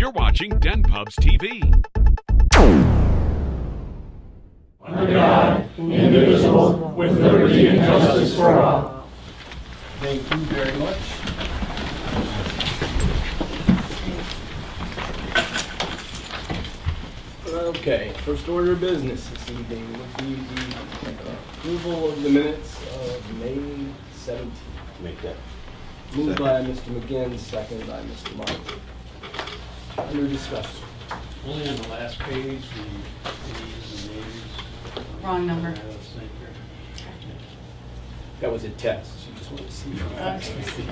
You're watching Den Pubs TV. Under God, indivisible, with liberty and justice for all. Thank you very much. Okay, first order of business this evening would be the approval of the minutes of May 17th. Make that. Moved by Mr. McGinn, second by Mr. Martin. Under discussion. Only on the last page, the A's and A's. Wrong number. That was a test. You just want to see if you actually see.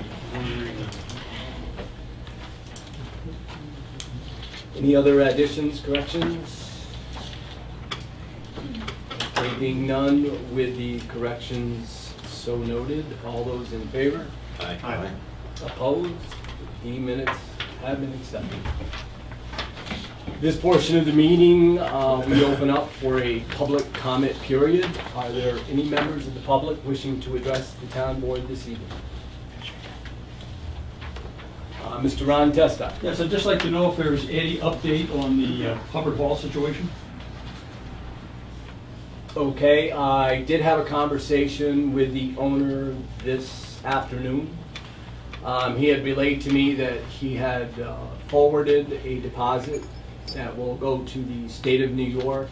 Any other additions, corrections? Okay, being none with the corrections so noted, all those in favor? Aye. Aye. Opposed? The minutes have been accepted. This portion of the meeting, we open up for a public comment period. Are there any members of the public wishing to address the town board this evening? Mr. Ron Testa. Yes, I'd just like to know if there's any update on the Hubbard Hall situation. Okay, I did have a conversation with the owner this afternoon. He had relayed to me that he had forwarded a deposit that will go to the state of New York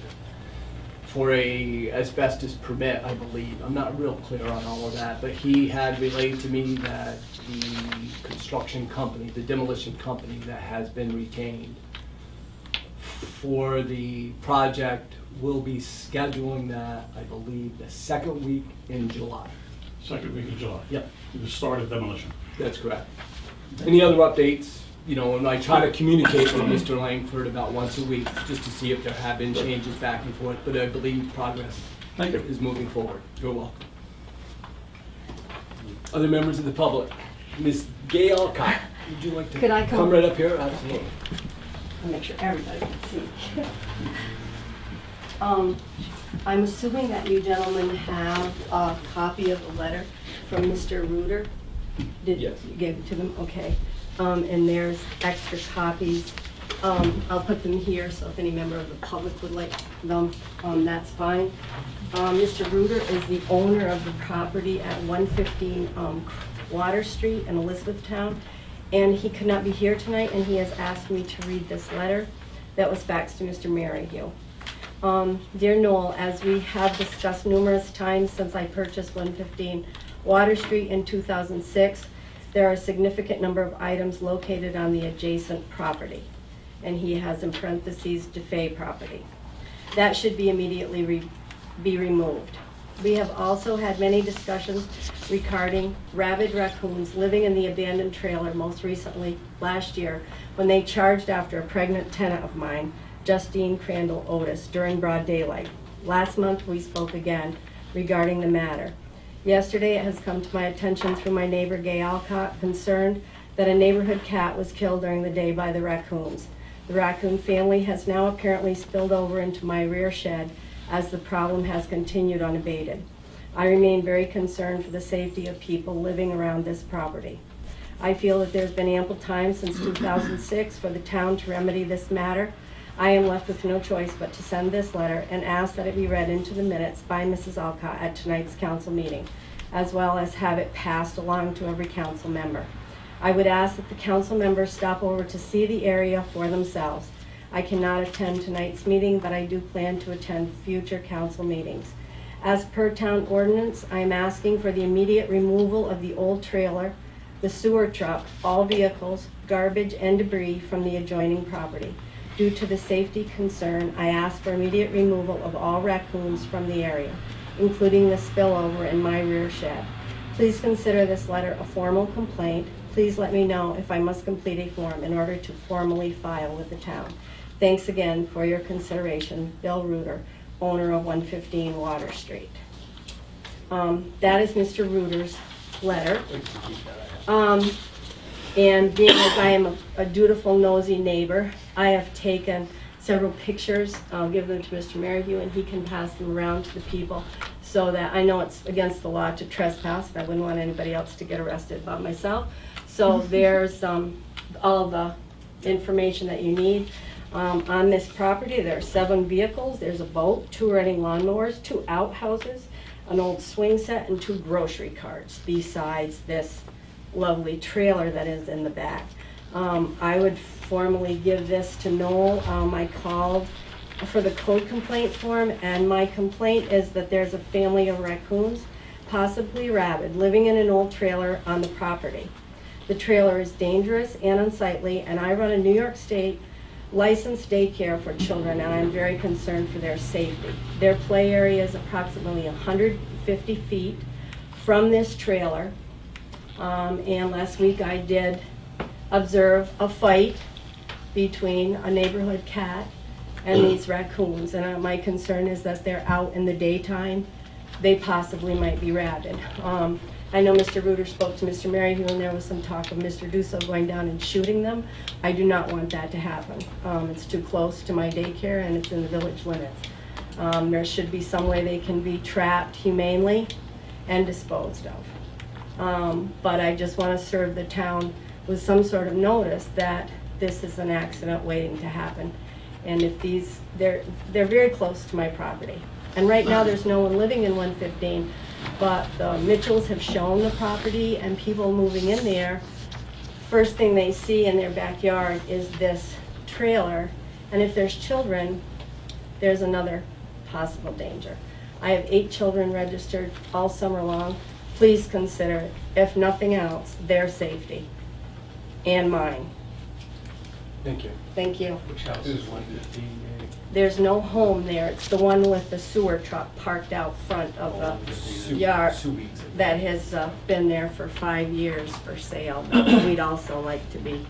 for a asbestos permit, I believe. I'm not real clear on all of that, but he had relayed to me that the construction company, the demolition company that has been retained for the project will be scheduling that, I believe, the second week in July. Second week of July. Yep. The start of demolition. That's correct. Any other updates? You know, and I try to communicate with Mr. Langford about once a week just to see if there have been changes back and forth, but I believe progress is moving forward. You're welcome. Other members of the public? Ms. Gay Alcott, would you like to come right up here? Absolutely. I'll make sure everybody can see. I'm assuming that you gentlemen have a copy of the letter from Mr. Reuter. Yes. You gave it to them? Okay. And there's extra copies. I'll put them here, so if any member of the public would like them, that's fine. Mr. Reuter is the owner of the property at 115 Water Street in Elizabethtown, and he could not be here tonight, and he has asked me to read this letter that was faxed to Mr. Merrihew. Dear Noel, as we have discussed numerous times since I purchased 115 Water Street in 2006, there are a significant number of items located on the adjacent property, and he has in parentheses DeFay property. That should be immediately be removed. We have also had many discussions regarding rabid raccoons living in the abandoned trailer, most recently last year when they charged after a pregnant tenant of mine, Justine Crandall Otis, during broad daylight. Last month we spoke again regarding the matter. Yesterday it has come to my attention through my neighbor Gay Alcott, concerned that a neighborhood cat was killed during the day by the raccoons. The raccoon family has now apparently spilled over into my rear shed as the problem has continued unabated. I remain very concerned for the safety of people living around this property. I feel that there's been ample time since 2006 for the town to remedy this matter. I am left with no choice but to send this letter and ask that it be read into the minutes by Mrs. Alcott at tonight's council meeting, as well as have it passed along to every council member. I would ask that the council members stop over to see the area for themselves. I cannot attend tonight's meeting, but I do plan to attend future council meetings. As per town ordinance, I am asking for the immediate removal of the old trailer, the sewer truck, all vehicles, garbage, and debris from the adjoining property. Due to the safety concern, I ask for immediate removal of all raccoons from the area, including the spillover in my rear shed. Please consider this letter a formal complaint. Please let me know if I must complete a form in order to formally file with the town. Thanks again for your consideration. Bill Reuter, owner of 115 Water Street. That is Mr. Reuter's letter. And being as I am a dutiful, nosy neighbor, I have taken several pictures. I'll give them to Mr. Merrihew, and he can pass them around to the people so that I know it's against the law to trespass, and I wouldn't want anybody else to get arrested but myself. So there's all the information that you need. On this property, there are 7 vehicles. There's a boat, 2 running lawnmowers, 2 outhouses, an old swing set, and 2 grocery carts, besides this lovely trailer that is in the back. I would formally give this to Noel. I called for the code complaint form, and my complaint is that there's a family of raccoons, possibly rabid, living in an old trailer on the property. The trailer is dangerous and unsightly, and I run a New York State licensed daycare for children, and I'm very concerned for their safety. Their play area is approximately 150 feet from this trailer, and last week I did observe a fight between a neighborhood cat and these raccoons, and my concern is that they're out in the daytime. They possibly might be rabid. I know Mr. Reuter spoke to Mr. Merrihew, and there was some talk of Mr. Dusso going down and shooting them. I do not want that to happen. It's too close to my daycare, and it's in the village limits. There should be some way they can be trapped humanely and disposed of. But I just want to serve the town with some sort of notice that this is an accident waiting to happen. And if they're very close to my property. And right now there's no one living in 115, but the Mitchells have shown the property, and people moving in there, first thing they see in their backyard is this trailer. And if there's children, there's another possible danger. I have 8 children registered all summer long. Please consider, if nothing else, their safety and mine. Thank you. Thank you. Which house is 115? There's no home there. It's the one with the sewer truck parked out front of the yard that has been there for 5 years for sale. We'd also like to be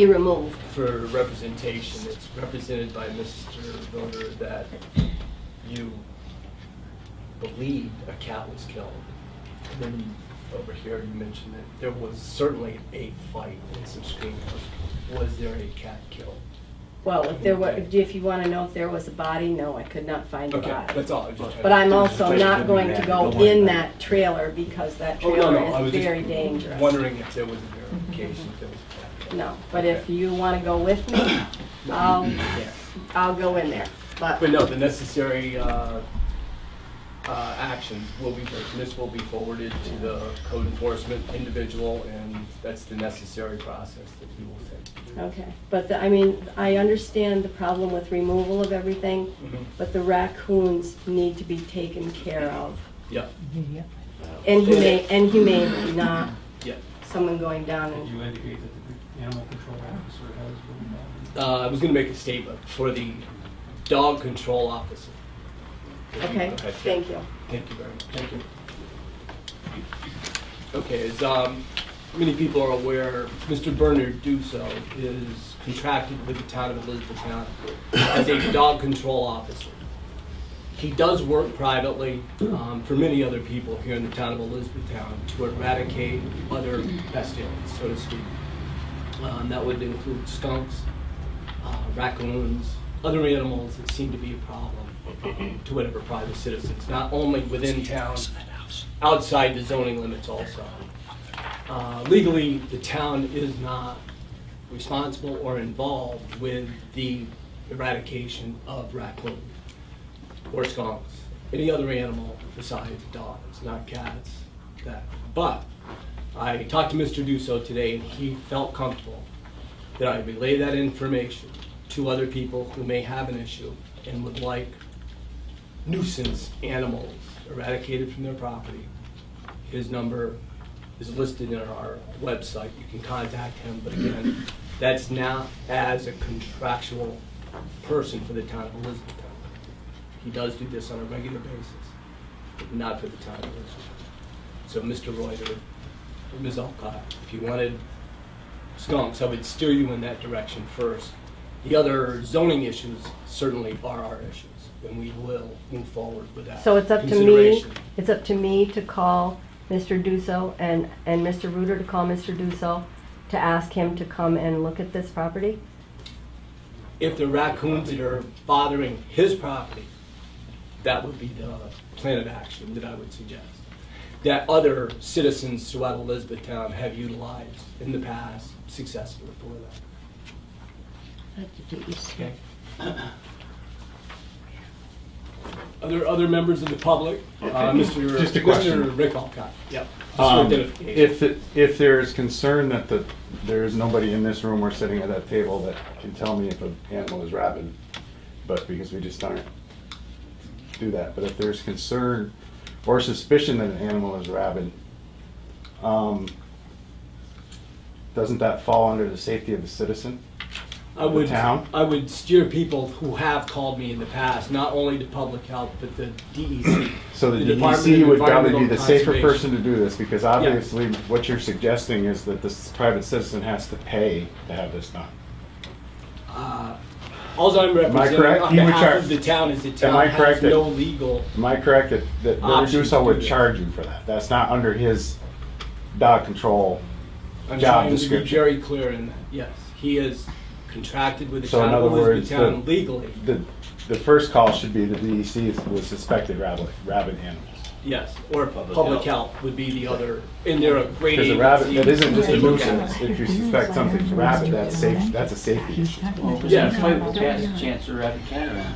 removed. For representation, it's represented by Mr. Voter that you believed a cat was killed. And then over here you mentioned that there was certainly a fight and some screaming. Was there a cat killed? Well, if you want to know if there was a body, no, I could not find a body. That's all. But I'm also not going to go in that trailer because that trailer is very dangerous. I was wondering if there was a verification if there was a cat killed. No, but if you want to go with me, I'll go in there. But no, the necessary actions will be taken. This will be forwarded to the code enforcement individual, and that's the necessary process that he will take. Okay, but I understand the problem with removal of everything, but the raccoons need to be taken care of. Yep. And humanely, not Yep. someone going down and. Did you indicate that the animal control officer has been involved? I was going to make a statement for the dog control officer. Okay, thank you. Thank you very much. Thank you. Okay, as many people are aware, Mr. Bernard Dusso is contracted with the town of Elizabethtown as a dog control officer. He does work privately for many other people here in the town of Elizabethtown to eradicate other bestialities, so to speak. That would include skunks, raccoons, other animals that seem to be a problem to whatever private citizens, not only within town, outside the zoning limits also. Legally, the town is not responsible or involved with the eradication of raccoons or skunks, any other animal besides dogs, not cats. But I talked to Mr. Dusso today, and he felt comfortable that I relay that information to other people who may have an issue and would like nuisance animals eradicated from their property. His number is listed in our website. You can contact him, but again, that's not as a contractual person for the town of Elizabethtown. He does do this on a regular basis, but not for the town of Elizabethtown. So Mr. Reuter, or Ms. Alcott, if you wanted skunks, I would steer you in that direction first. The other zoning issues certainly are our issues, and we will move forward with that. So it's up to me. It's up to me to call Mr. Dusso and Mr. Reuter to call Mr. Dusso to ask him to come and look at this property? If the raccoons that are bothering his property, that would be the plan of action that I would suggest. that other citizens throughout Elizabethtown have utilized in the past successfully for that. Okay. Other members of the public? Just a question. Mr. Rick Alcott. Yep. Just for identification. If there is concern that there is nobody in this room or sitting at that table that can tell me if an animal is rabid, but because we just aren't do that. But if there's concern or suspicion that an animal is rabid, doesn't that fall under the safety of the citizen? I town? I would steer people who have called me in the past, not only to public health, but the DEC. So the Department DEC of would probably be Environmental the safer Conservation. person to do this, because obviously what you're suggesting is that this private citizen has to pay to have this done. All I'm representing correct? on He would behalf charge- of the town is the Am town I has correct that- no legal. Am I correct that the Option reducer to would do that. charge you for that? That's not under his dog control I'm job trying to be description. very clear in that. Yes, he is contracted with the So in town other of words, Elizabethtown legally. the first call should be the DEC with suspected rabid animals. Yes, or public health would be the other, and they're a great Because agency. a rabbit, that isn't just a to look at. nuisance. If you suspect something's rabid, that's safe. That's a safety issue. Yes, Chance of rabbit cat around.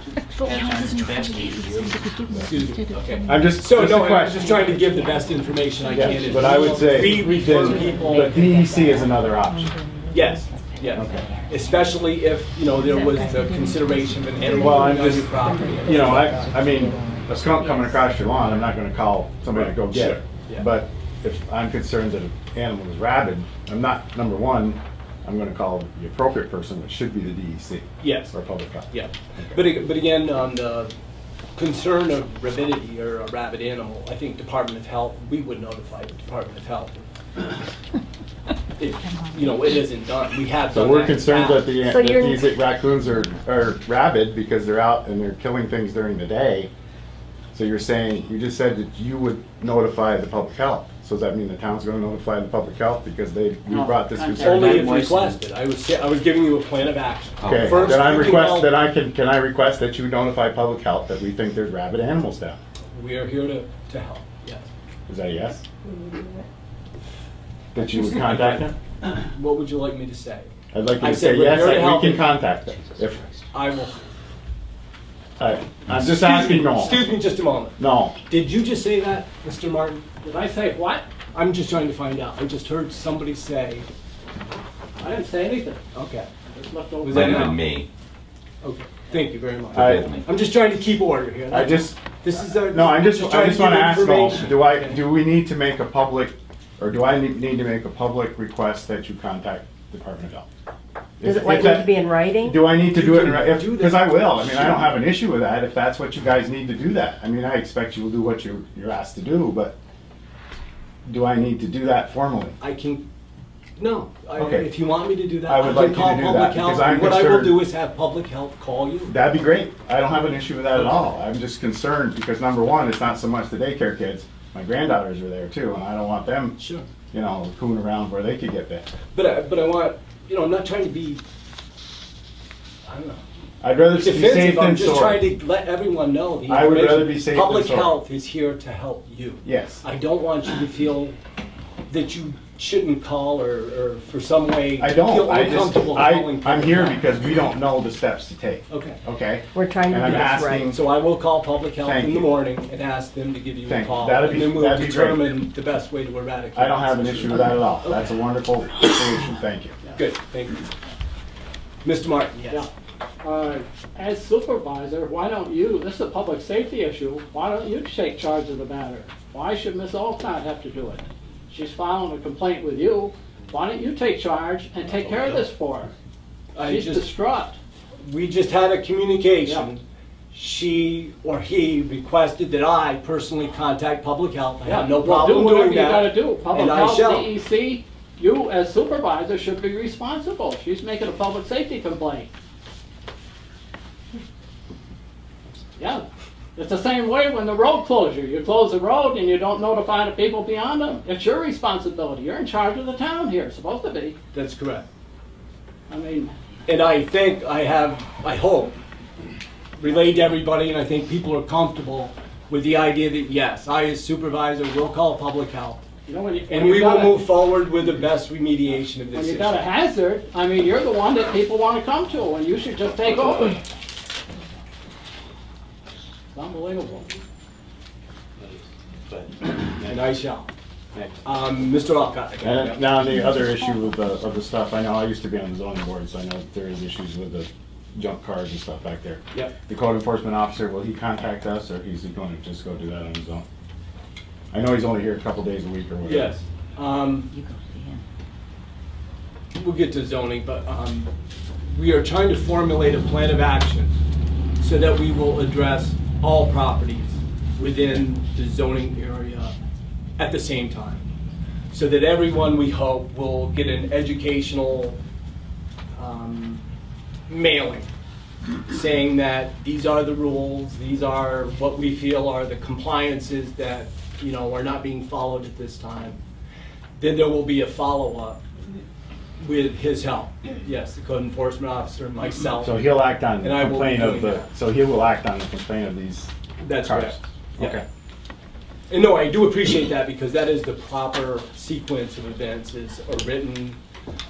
excuse me, okay. I'm just, So, just no, a I'm question. just trying to give the best information I can. Yes, and but I would say, refer then, people. but DEC is another option. Yes, yes. Okay. Especially if, there was the consideration of an animal Well, I'm on your just, property. I mean, a skunk coming across your lawn, I'm not gonna call somebody to go get it. Sure, yeah. But if I'm concerned that an animal is rabid, I'm not, number one, I'm gonna call the appropriate person, which should be the DEC. Yes. Or public health. Yeah, but again, on the concern of rabidity or a rabid animal, I think Department of Health, we would notify the Department of Health. If, it isn't done. We have So done we're that in concerned past. that these raccoons are rabid because they're out and they're killing things during the day. So you're saying, you just said that you would notify the public health. So does that mean the town's gonna notify the public health because we brought this concern? Only if Moisten. requested. I was giving you a plan of action. Okay, First, then I you can request call- that can I request that you notify public health that we think there's rabid animals down? We are here to help, yes. Is that a yes? That you would contact them? What would you like me to say? I'd like you I to said say we're yes, here to that we help can you. contact them. If, I will. I'm just asking no. Excuse me just a moment. No. Did you just say that, Mr. Martin? Did I say what? I'm just trying to find out. I just heard somebody say, I didn't say anything. okay, Just left over. Was that Might have now? been me. okay. Thank you very much. I I'm just trying to keep order here. I just, This is a. no, I just trying want to give ask though, information. do we need to make a public, or do I need to make a public request that you contact Department of Health? Does If it like need that- to be in writing? Do I need to do it, Do that. because I will, I mean, I don't have an issue with that, if that's what you guys need to do that. I mean, I expect you will do what you're asked to do, but do I need to do that formally? I can, no. Okay. If you want me to do that, I I would can like you to call do public that, health. because I'm and What I will concerned- do is have public health call you. That'd be great, I don't have an issue with that at all. I'm just concerned, because number one, it's not so much the daycare kids, my granddaughters are there too, and I don't want them, Sure. cooing around where they could get bit. But I want, I'm not trying to be, I don't know. I'd rather be safe Defensive, I'm than just trying sorry. to let everyone know the I would information. rather be safe than Public sorry. health is here to help you. Yes. I don't want you to feel that you shouldn't call or for some way I don't, feel I just, uncomfortable calling. I'm public here health. because we don't know the steps to take, Okay. okay? We're trying to And I'm do this asking, right. So I will call public health Thank in the you. morning and ask them to give you a Thank you. call. That'd be- And then we'll that'd be great. determine the best way to eradicate. I don't have an this issue with that at all. That's a Okay. wonderful solution, thank you. Good, thank you. Mr. Martin, yes. Yeah. As supervisor, why don't you, this is a public safety issue, why don't you take charge of the matter? Why should Ms. Olcott have to do it? She's filing a complaint with you. Why don't you take charge and take care of this for her? She's distraught. We just had a communication. Yeah. She or he requested that I personally contact public health. I have no Well, problem do whatever doing you that. gotta do. Public and I health, shall. DEC, you as supervisor should be responsible. She's making a public safety complaint. Yeah, it's the same way when the road closure. You close the road and you don't notify the people beyond them. It's your responsibility. You're in charge of the town here, supposed to be. That's correct. I mean, And I think I hope, relayed to everybody, and I think people are comfortable with the idea that, yes, I as supervisor will call public health. You know, when And we you've will got move forward with the best remediation of when this you've got a issue. hazard, I mean, you're the one that people want to come to, and you should just take over. It's unbelievable. And I shall. Mr. Alcott. And now the other issue of the stuff, I know I used to be on the zoning board, so I know there is issues with the junk cars and stuff back there. Yep. The code enforcement officer, will he contact us, or is he going to just go do that on his own? I know he's only here a couple days a week or whatever. Yes. We'll get to zoning, but we are trying to formulate a plan of action so that we will address all properties within the zoning area at the same time. So that everyone, we hope, will get an educational mailing saying that these are the rules, these are what we feel are the compliances that, you know, are not being followed at this time. Then there will be a follow-up with his help. Yes, the code enforcement officer, myself. So he'll act on the And I will be complaint of doing the, that. so he will act on the complaint of these That's cars? correct. Yeah. Okay. And no, I do appreciate that because that is the proper sequence of events, is a written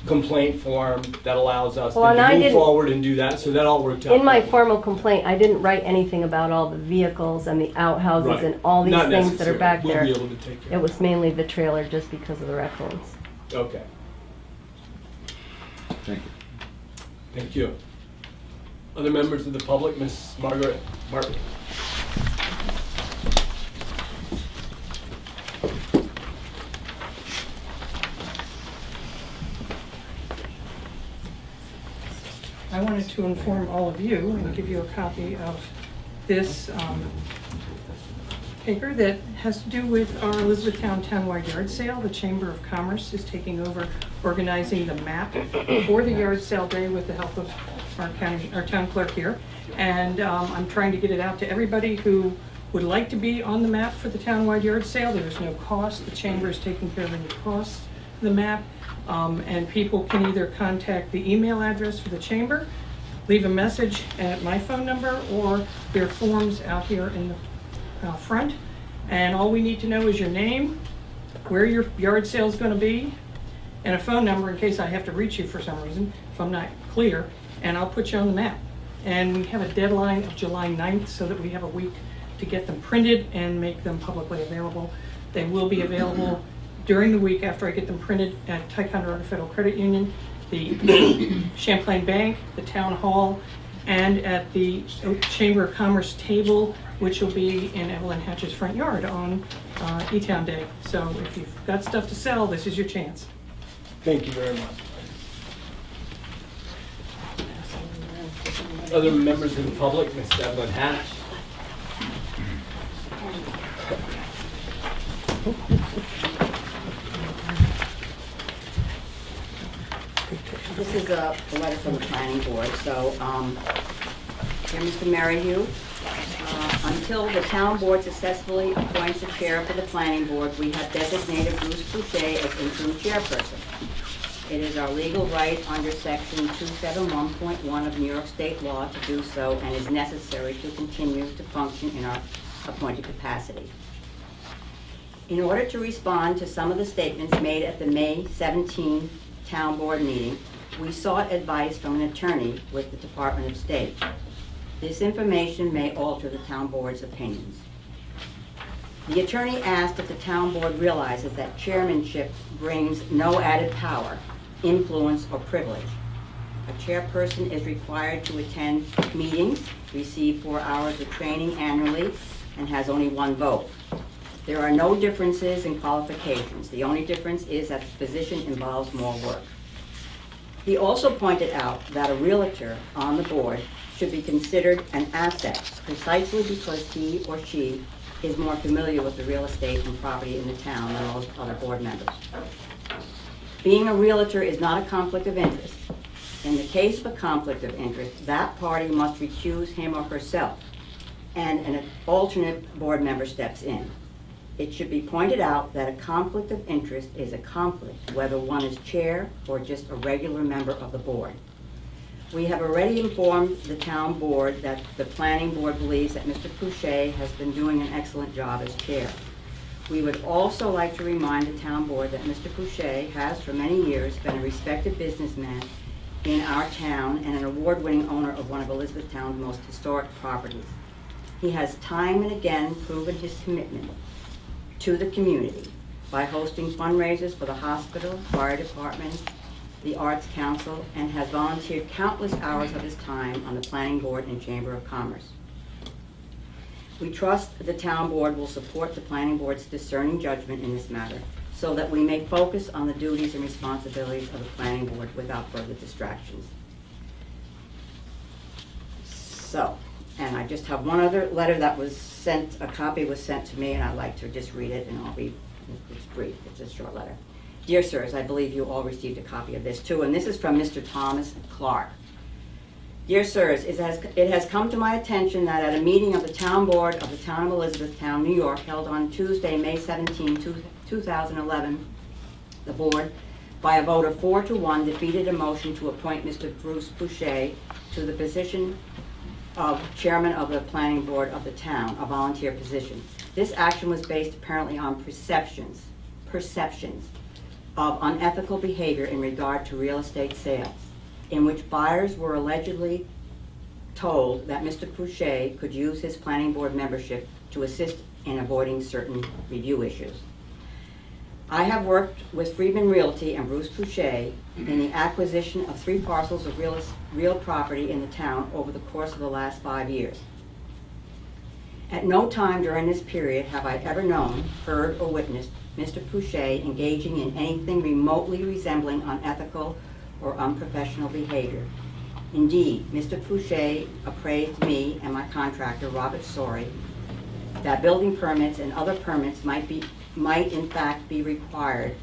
complaint form that allows us Well, and then I to move didn't- forward and do that, so that all worked out. In my formal complaint, I didn't write anything about all the vehicles and the outhouses Right. and all these Not things that are necessary. back there. We'll be able to take care It of was mainly the trailer just because of the raccoons. it. Okay, Thank you. thank you. Other members of the public, Miss Margaret Martin. I wanted to inform all of you and give you a copy of this paper that has to do with our Elizabethtown Town-wide yard sale. The Chamber of Commerce is taking over organizing the map for the yard sale day with the help of our town clerk here. And I'm trying to get it out to everybody who would like to be on the map for the town-wide yard sale. There's no cost. The Chamber is taking care of any costs of the map. And people can either contact the email address for the chamber, leave a message at my phone number, or there are forms out here in the front. And all we need to know is your name, where your yard sale is going to be, and a phone number in case I have to reach you for some reason, if I'm not clear, and I'll put you on the map. And we have a deadline of July 9th so that we have a week to get them printed and make them publicly available. They will be available during the week after I get them printed at Ticonderoga Federal Credit Union, the Champlain Bank, the Town Hall, and at the Chamber of Commerce table, which will be in Evelyn Hatch's front yard on E-Town Day. So if you've got stuff to sell, this is your chance. Thank you very much. Other members of the public, Ms. Evelyn Hatch. This is a letter from the planning board. So, dear Mr. Merrihue, until the town board successfully appoints a chair for the planning board, we have designated Bruce Boucher as interim chairperson. It is our legal right under section 271.1 of New York State law to do so, and is necessary to continue to function in our appointed capacity. In order to respond to some of the statements made at the May 17 town board meeting, we sought advice from an attorney with the Department of State. This information may alter the town board's opinions. The attorney asked if the town board realizes that chairmanship brings no added power, influence, or privilege. A chairperson is required to attend meetings, receive 4 hours of training annually, and has only 1 vote. There are no differences in qualifications. The only difference is that the position involves more work. He also pointed out that a realtor on the board should be considered an asset precisely because he or she is more familiar with the real estate and property in the town than most other board members. Being a realtor is not a conflict of interest. In the case of a conflict of interest, that party must recuse him or herself, and an alternate board member steps in. It should be pointed out that a conflict of interest is a conflict, whether one is chair or just a regular member of the board. We have already informed the town board that the planning board believes that Mr. Pouchet has been doing an excellent job as chair. We would also like to remind the town board that Mr. Pouchet has for many years been a respected businessman in our town and an award-winning owner of one of Elizabethtown's most historic properties. He has time and again proven his commitment to the community by hosting fundraisers for the hospital, fire department, the Arts Council, and has volunteered countless hours of his time on the Planning Board and Chamber of Commerce. We trust the town board will support the Planning Board's discerning judgment in this matter so that we may focus on the duties and responsibilities of the Planning Board without further distractions. So, and I just have one other letter that was sent, a copy was sent to me, and I'd like to just read it, and it's brief, it's a short letter. Dear sirs, I believe you all received a copy of this too, and this is from Mr. Thomas Clark. Dear sirs, it has come to my attention that at a meeting of the town board of the town of Elizabethtown, New York, held on Tuesday, May 17, 2011, the board, by a vote of 4-1, defeated a motion to appoint Mr. Bruce Pouchet to the position of chairman of the planning board of the town, a volunteer position. This action was based apparently on perceptions of unethical behavior in regard to real estate sales, in which buyers were allegedly told that Mr. Pouchet could use his planning board membership to assist in avoiding certain review issues. I have worked with Freedman Realty and Bruce Pouchet in the acquisition of 3 parcels of real property in the town over the course of the last 5 years. At no time during this period have I ever known, heard, or witnessed Mr. Pouchet engaging in anything remotely resembling unethical or unprofessional behavior. Indeed, Mr. Pouchet appraised me and my contractor, Robert Sorey, that building permits and other permits might in fact be required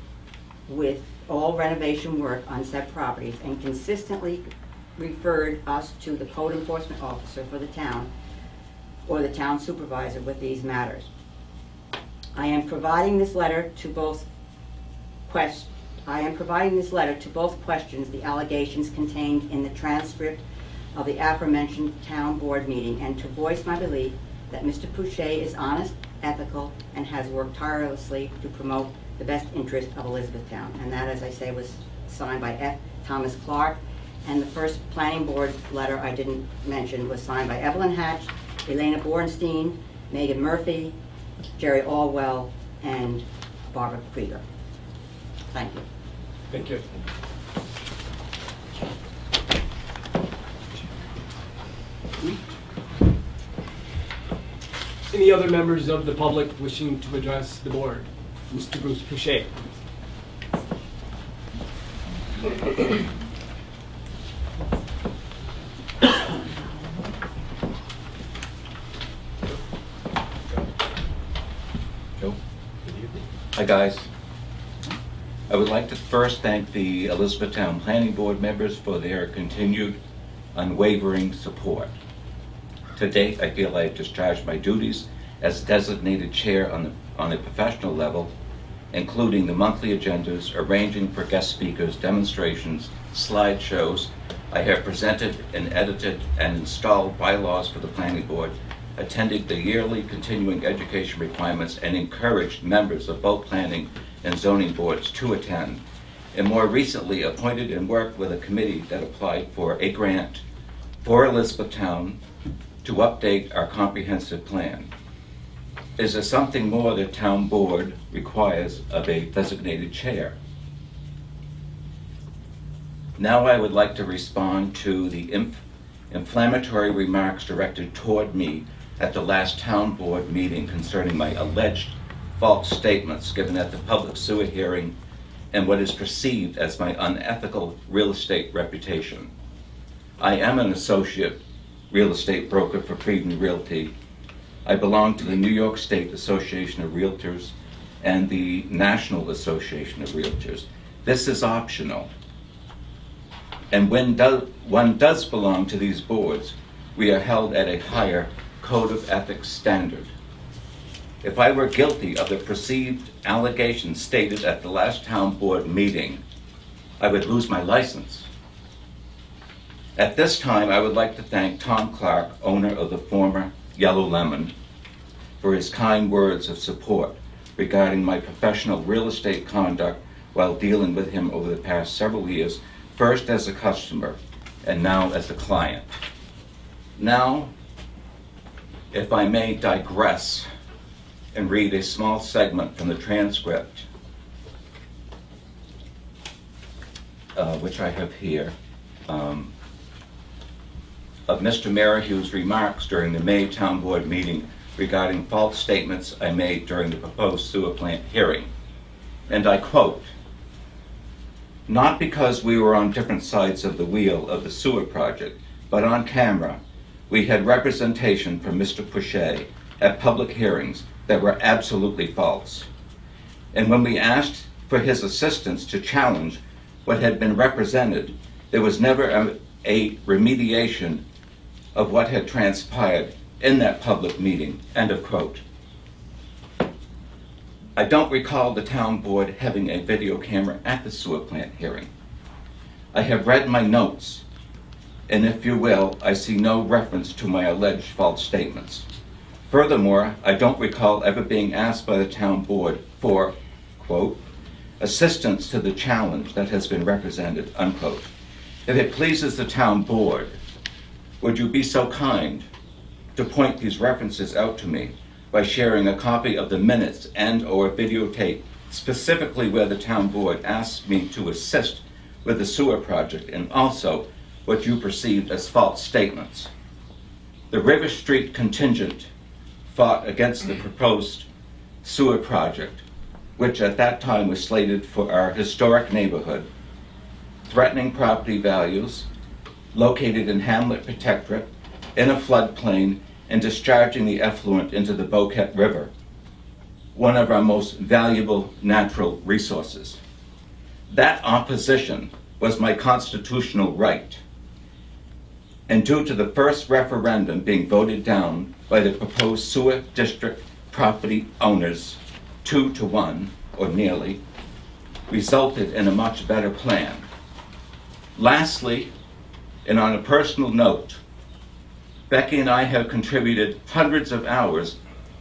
with all renovation work on said properties, and consistently referred us to the code enforcement officer for the town or the town supervisor with these matters. I am providing this letter to both questions the allegations contained in the transcript of the aforementioned town board meeting, and to voice my belief that Mr. Pouchet is honest, ethical, and has worked tirelessly to promote the best interest of Elizabethtown. And that, as I say, was signed by F. Thomas Clark. And the first planning board letter I didn't mention was signed by Evelyn Hatch, Elena Bornstein, Megan Murphy, Jerry Allwell, and Barbara Krieger. Thank you. Thank you. Any other members of the public wishing to address the board? Mr. Bruce Pouchet. Hi guys. I would like to first thank the Elizabethtown Planning Board members for their continued unwavering support. To date, I feel I have discharged my duties as designated chair on a professional level, including the monthly agendas, arranging for guest speakers, demonstrations, slideshows. I have presented and edited and installed bylaws for the planning board, attended the yearly continuing education requirements, and encouraged members of both planning and zoning boards to attend, and more recently appointed and worked with a committee that applied for a grant for Elizabethtown to update our comprehensive plan. Is there something more the town board requires of a designated chair? Now I would like to respond to the inflammatory remarks directed toward me at the last town board meeting concerning my alleged false statements given at the public sewer hearing and what is perceived as my unethical real estate reputation. I am an associate real estate broker for Freedman Realty. I belong to the New York State Association of Realtors and the National Association of Realtors. This is optional. And when one does belong to these boards, we are held at a higher code of ethics standard. If I were guilty of the perceived allegations stated at the last town board meeting, I would lose my license. At this time, I would like to thank Tom Clark, owner of the former Yellow Lemon, for his kind words of support regarding my professional real estate conduct while dealing with him over the past several years, first as a customer and now as a client. Now, if I may digress and read a small segment from the transcript, which I have here, of Mr. Merihue's remarks during the May Town Board meeting regarding false statements I made during the proposed sewer plant hearing. And I quote, "Not because we were on different sides of the wheel of the sewer project, but on camera, we had representation from Mr. Pouchet at public hearings that were absolutely false. And when we asked for his assistance to challenge what had been represented, there was never a remediation of what had transpired in that public meeting," end of quote. I don't recall the town board having a video camera at the sewer plant hearing. I have read my notes, and if you will, I see no reference to my alleged false statements. Furthermore, I don't recall ever being asked by the town board for, quote, "assistance to the challenge that has been represented," unquote. If it pleases the town board, would you be so kind to point these references out to me by sharing a copy of the minutes and or videotape specifically where the town board asked me to assist with the sewer project, and also what you perceived as false statements. The River Street contingent fought against the proposed sewer project, which at that time was slated for our historic neighborhood, threatening property values, located in Hamlet Protectorate, in a floodplain, and discharging the effluent into the Boquet River, one of our most valuable natural resources. That opposition was my constitutional right. And due to the first referendum being voted down by the proposed sewer district property owners 2-1, or nearly, resulted in a much better plan. Lastly, and on a personal note, Becky and I have contributed hundreds of hours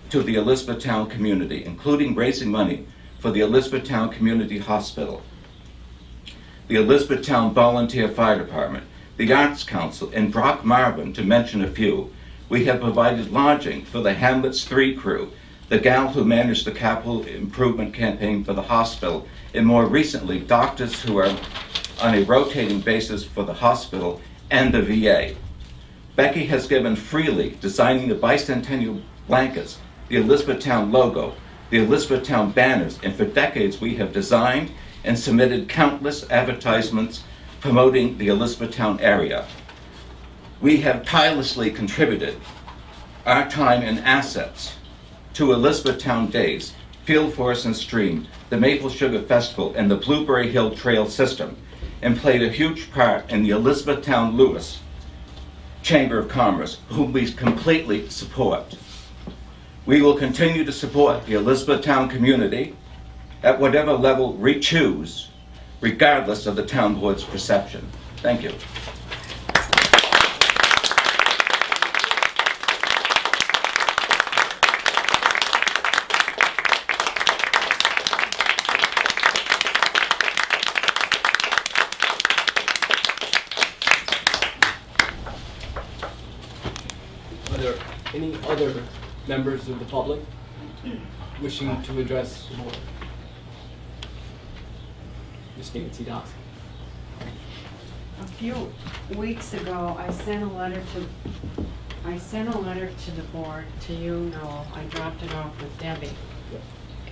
to the Elizabethtown community, including raising money for the Elizabethtown Community Hospital, the Elizabethtown Volunteer Fire Department, the Arts Council, and Brock Marvin, to mention a few. We have provided lodging for the Hamlet's 3 crew, the gal who managed the capital improvement campaign for the hospital, and more recently, doctors who are on a rotating basis for the hospital and the VA. Becky has given freely, designing the bicentennial blankets, the Elizabethtown logo, the Elizabethtown banners, and for decades we have designed and submitted countless advertisements promoting the Elizabethtown area. We have tirelessly contributed our time and assets to Elizabethtown Days, Field Forest and Stream, the Maple Sugar Festival, and the Blueberry Hill Trail system, and played a huge part in the Elizabethtown Lewis Chamber of Commerce, whom we completely support. We will continue to support the Elizabethtown community at whatever level we choose, regardless of the town board's perception. Thank you. Are there any other members of the public wishing to address the board? Ms. Nancy Dawson. A few weeks ago, I sent a letter to the board, to you, Noel. I dropped it off with Debbie. Yep.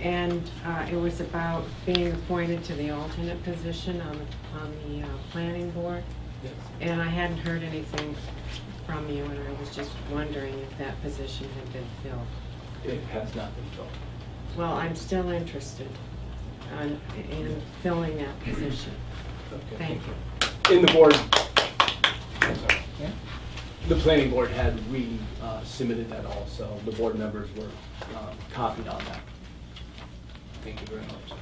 And it was about being appointed to the alternate position on the planning board. Yes. And I hadn't heard anything from you, and I was just wondering if that position had been filled. It has not been filled. Well, I'm still interested in filling that position. Okay. Thank you. In the board, I'm sorry. Yeah. The planning board had submitted that also. The board members were copied on that. Thank you very much.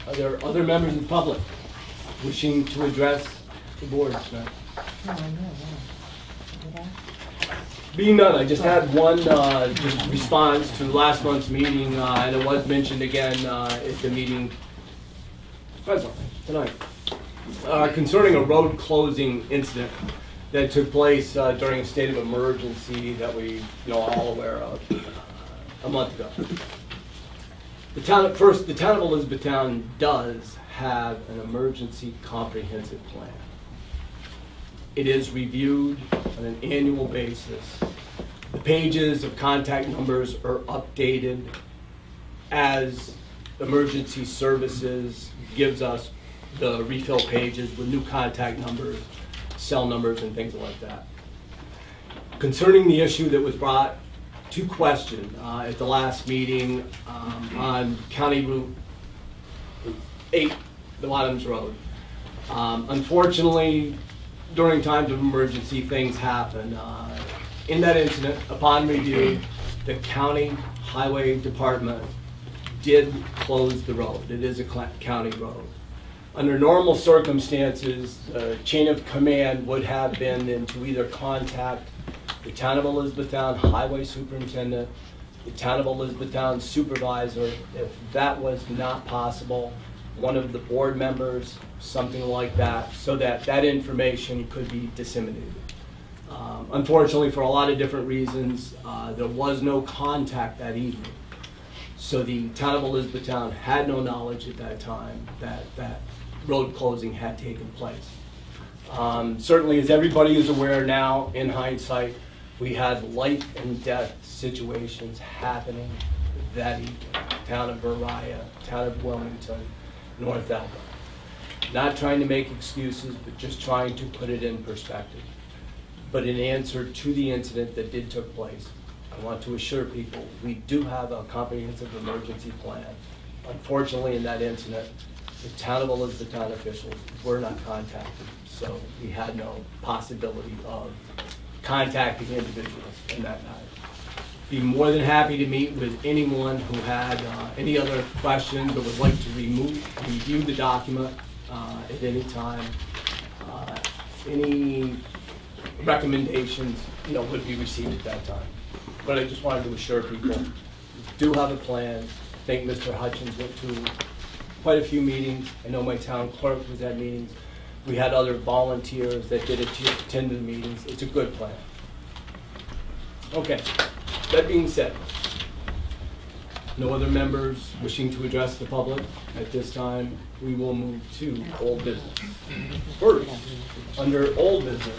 Are there other members of the public wishing to address the board tonight? Being none, I just had one just response to last month's meeting, and it was mentioned again at the meeting tonight, concerning a road closing incident that took place during a state of emergency that we all aware of a month ago. The town of Elizabethtown does have an emergency comprehensive plan. It is reviewed on an annual basis. The pages of contact numbers are updated as emergency services gives us the refill pages with new contact numbers, cell numbers, and things like that. Concerning the issue that was brought to question at the last meeting on County Route 8, the Bottoms Road. Unfortunately, during times of emergency, things happen. In that incident, upon review, the county highway department did close the road. It is a county road. Under normal circumstances, the chain of command would have been to either contact the Town of Elizabethtown Highway Superintendent, the Town of Elizabethtown Supervisor. If that was not possible, one of the board members, something like that, so that that information could be disseminated. Unfortunately, for a lot of different reasons, there was no contact that evening. So the Town of Elizabethtown had no knowledge at that time that that road closing had taken place. Certainly, as everybody is aware now, in hindsight, we had life and death situations happening that evening. Town of Berea, Town of Wilmington, North Elba. Not trying to make excuses, but just trying to put it in perspective. But in answer to the incident that did took place, I want to assure people we do have a comprehensive emergency plan. Unfortunately, in that incident, the Town of Elizabethtown officials were not contacted, so we had no possibility of contacting individuals in that matter. Be more than happy to meet with anyone who had any other questions or would like to review the document at any time. Any recommendations, would be received at that time. But I just wanted to assure people, we do have a plan. I think Mr. Hutchins went to quite a few meetings. I know my town clerk was at meetings. We had other volunteers that did attend the meetings. It's a good plan. Okay, that being said, no other members wishing to address the public at this time, we will move to old business. First, under old business.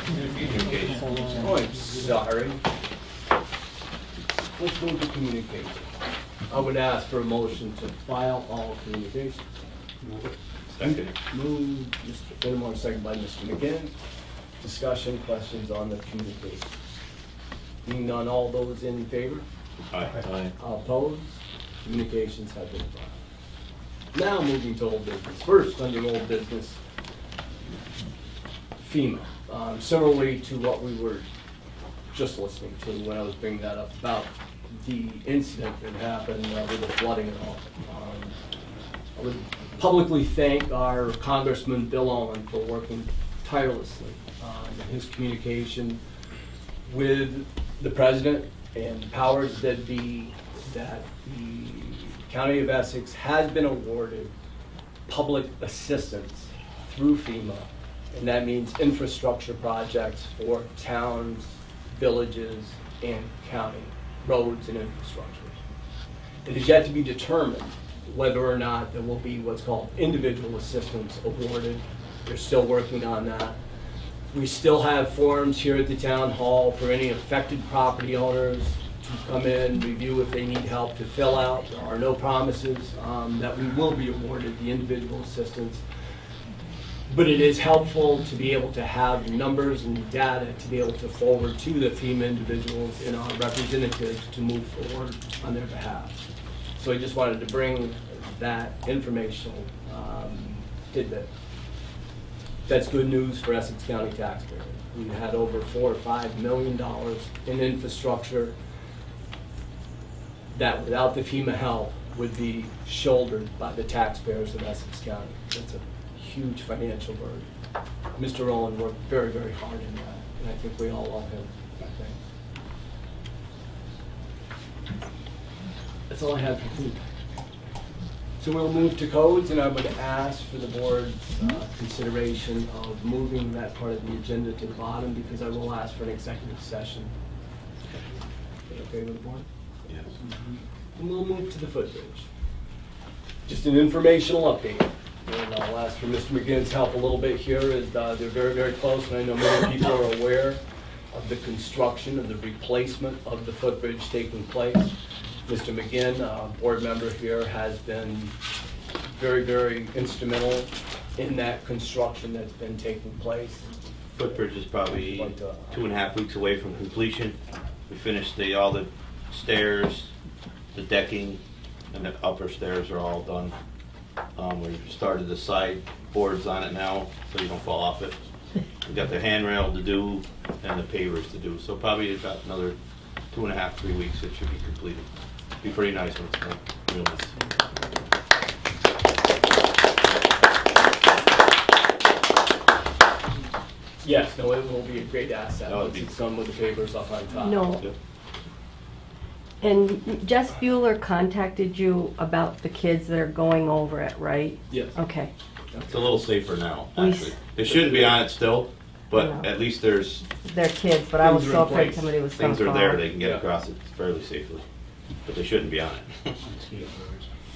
Oh, I'm sorry. Let's move to communication. I would ask for a motion to file all communications. Second. Move, Mr. Fenimore, second by Mr. McGinn. Discussion, questions on the communication. Being none, all those in favor? Aye. Opposed? Communications have been filed. Now moving to old business. First, under old business, FEMA. Similarly to what we were just listening to when I was bringing that up about the incident that happened with the flooding and all. I would publicly thank our Congressman Bill Owen for working tirelessly in his communication with the President and the powers that be, that the County of Essex has been awarded public assistance through FEMA, and that means infrastructure projects for towns, villages, and county roads and infrastructure. It is yet to be determined whether or not there will be what's called individual assistance awarded. They're still working on that. We still have forms here at the town hall for any affected property owners to come in, review if they need help to fill out. There are no promises that we will be awarded the individual assistance. But it is helpful to be able to have numbers and data to be able to forward to the FEMA individuals and our representatives to move forward on their behalf. So I just wanted to bring that informational tidbit. That's good news for Essex County taxpayers. We had over $4 or $5 million in infrastructure that without the FEMA help would be shouldered by the taxpayers of Essex County. That's a huge financial burden. Mr. Owen worked very, very hard in that, and I think we all owe him, I think. That's all I have for food. So we'll move to codes, and I would ask for the board's consideration of moving that part of the agenda to the bottom, because I will ask for an executive session. Is that okay with the board? Yes. And we'll move to the footbridge. Just an informational update. And I'll ask for Mr. McGinn's help a little bit here, as they're very, very close, and I know many people are aware of the construction, of the replacement of the footbridge taking place. Mr. McGinn, board member here, has been very, very instrumental in that construction that's been taking place. Footbridge is probably 2.5 weeks away from completion. We finished all the stairs, the decking, and the upper stairs are all done. We started the side boards on it now, so you don't fall off it. We got the handrail to do and the pavers to do. So probably about another 2.5, 3 weeks it should be completed. Be pretty nice when it's done. Real nice. Yes, no, it will be a great asset once it's done with the pavers up on top. No. Yep. And Jess Bueller contacted you about the kids that are going over it, right? Yes. Okay. It's a little safer now, actually. They shouldn't be on it still, but No. at least there's They're kids, but I was Things are so in afraid place. somebody was going things to are fall. there. They can get Yeah. across it fairly safely, but they shouldn't be on it.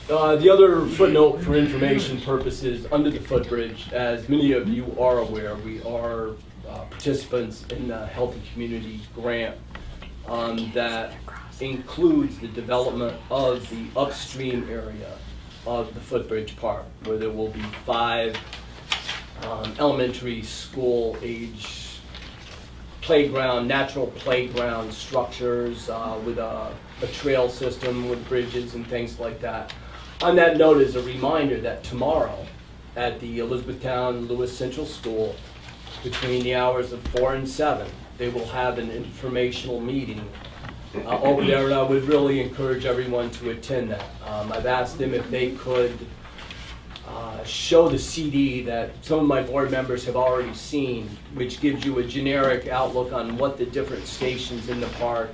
The other footnote for information purposes, under the footbridge, as many of you are aware, we are participants in the Healthy Community Grant that includes the development of the upstream area of the footbridge park, where there will be 5 elementary school age playground, natural playground structures with a trail system with bridges and things like that. On that note, is a reminder that tomorrow at the Elizabethtown Lewis Central School, between the hours of 4 and 7, they will have an informational meeting over there, and I would really encourage everyone to attend that. I've asked them if they could show the CD that some of my board members have already seen, which gives you a generic outlook on what the different stations in the park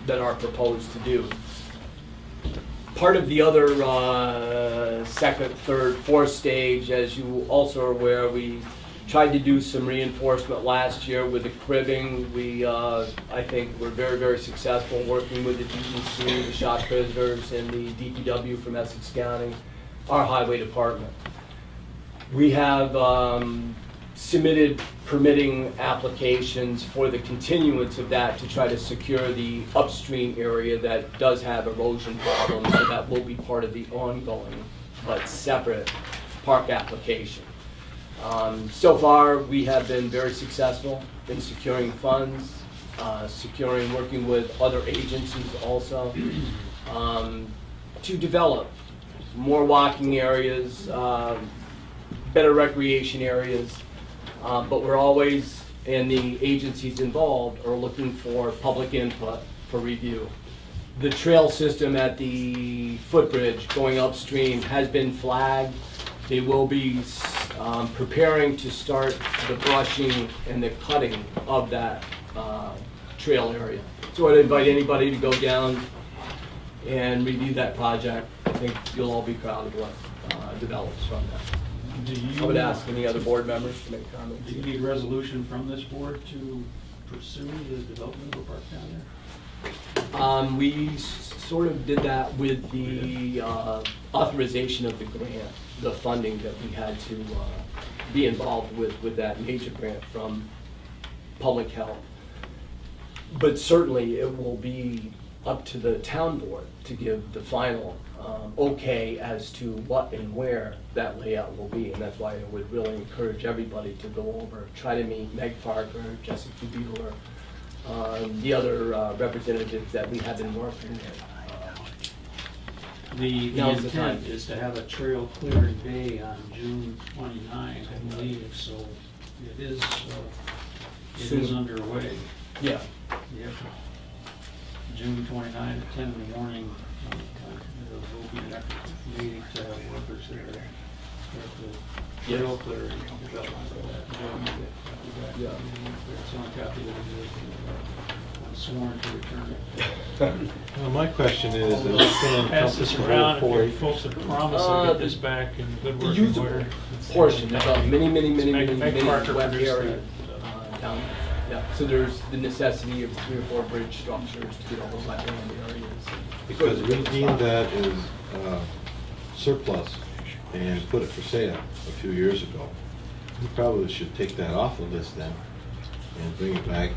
that are proposed to do. Part of the other second, third, fourth stage, as you also are aware, we tried to do some reinforcement last year with the cribbing. We, I think, were very, very successful working with the DEC, the shop visitors, and the DPW from Essex County, our highway department. We have submitted permitting applications for the continuance of that to try to secure the upstream area that does have erosion problems, so that will be part of the ongoing but separate park application. So far, we have been very successful in securing funds, working with other agencies also, to develop more walking areas, better recreation areas, but we're always, and the agencies involved are looking for public input for review. The trail system at the footbridge going upstream has been flagged. They will be preparing to start the brushing and the cutting of that trail area. So I'd invite anybody to go down and review that project. I think you'll all be proud of what develops from that. I would ask any other board members to make comments. Do you need resolution from this board to pursue the development of a park down there? We sort of did that with the authorization of the grant, the funding that we had to be involved with that major grant from public health. But certainly it will be up to the town board to give the final okay as to what and where that layout will be, and that's why I would really encourage everybody to go over, try to meet Meg Parker, Jessica Bueller, the other representatives that we have been working with. The Now's the time. intent is to have a trail clearing day on June 29, I believe, so it is Soon. underway. Yeah. Yep. June 29 at 10 in the morning. will be next meeting to have workers there. Real clear development of that. Yeah. So I'm happy that it is, I'm sworn to return it. Well, my question is it's going to Pass this encompass around, the whole if folks have promised I'll get this back in good The working usable order. portion, there's a many Make Parker wet produce area that. down there. Yeah, so there's the necessity of 3 or 4 bridge structures to get all those wetland areas. Because we deemed that as surplus and put it for sale a few years ago. We probably should take that off the list then and bring it back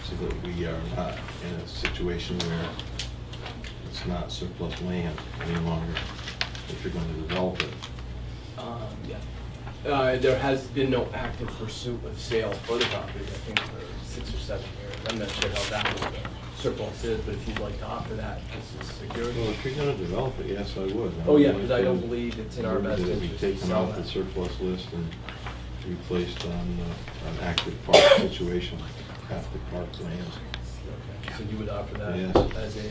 so that we are not in a situation where it's not surplus land any longer if you're going to develop it. Yeah. There has been no active pursuit of sale for the property, I think, for 6 or 7 years. I'm not sure how that surplus is, but if you'd like to offer that, this is security. Well, if you're going to develop it, yes, I would. Oh, yeah, because I don't believe it's in our best That it interest be to taken sell off the that. surplus list and replaced on an active park situation, active park lands. Okay. So you would offer that Yes. as a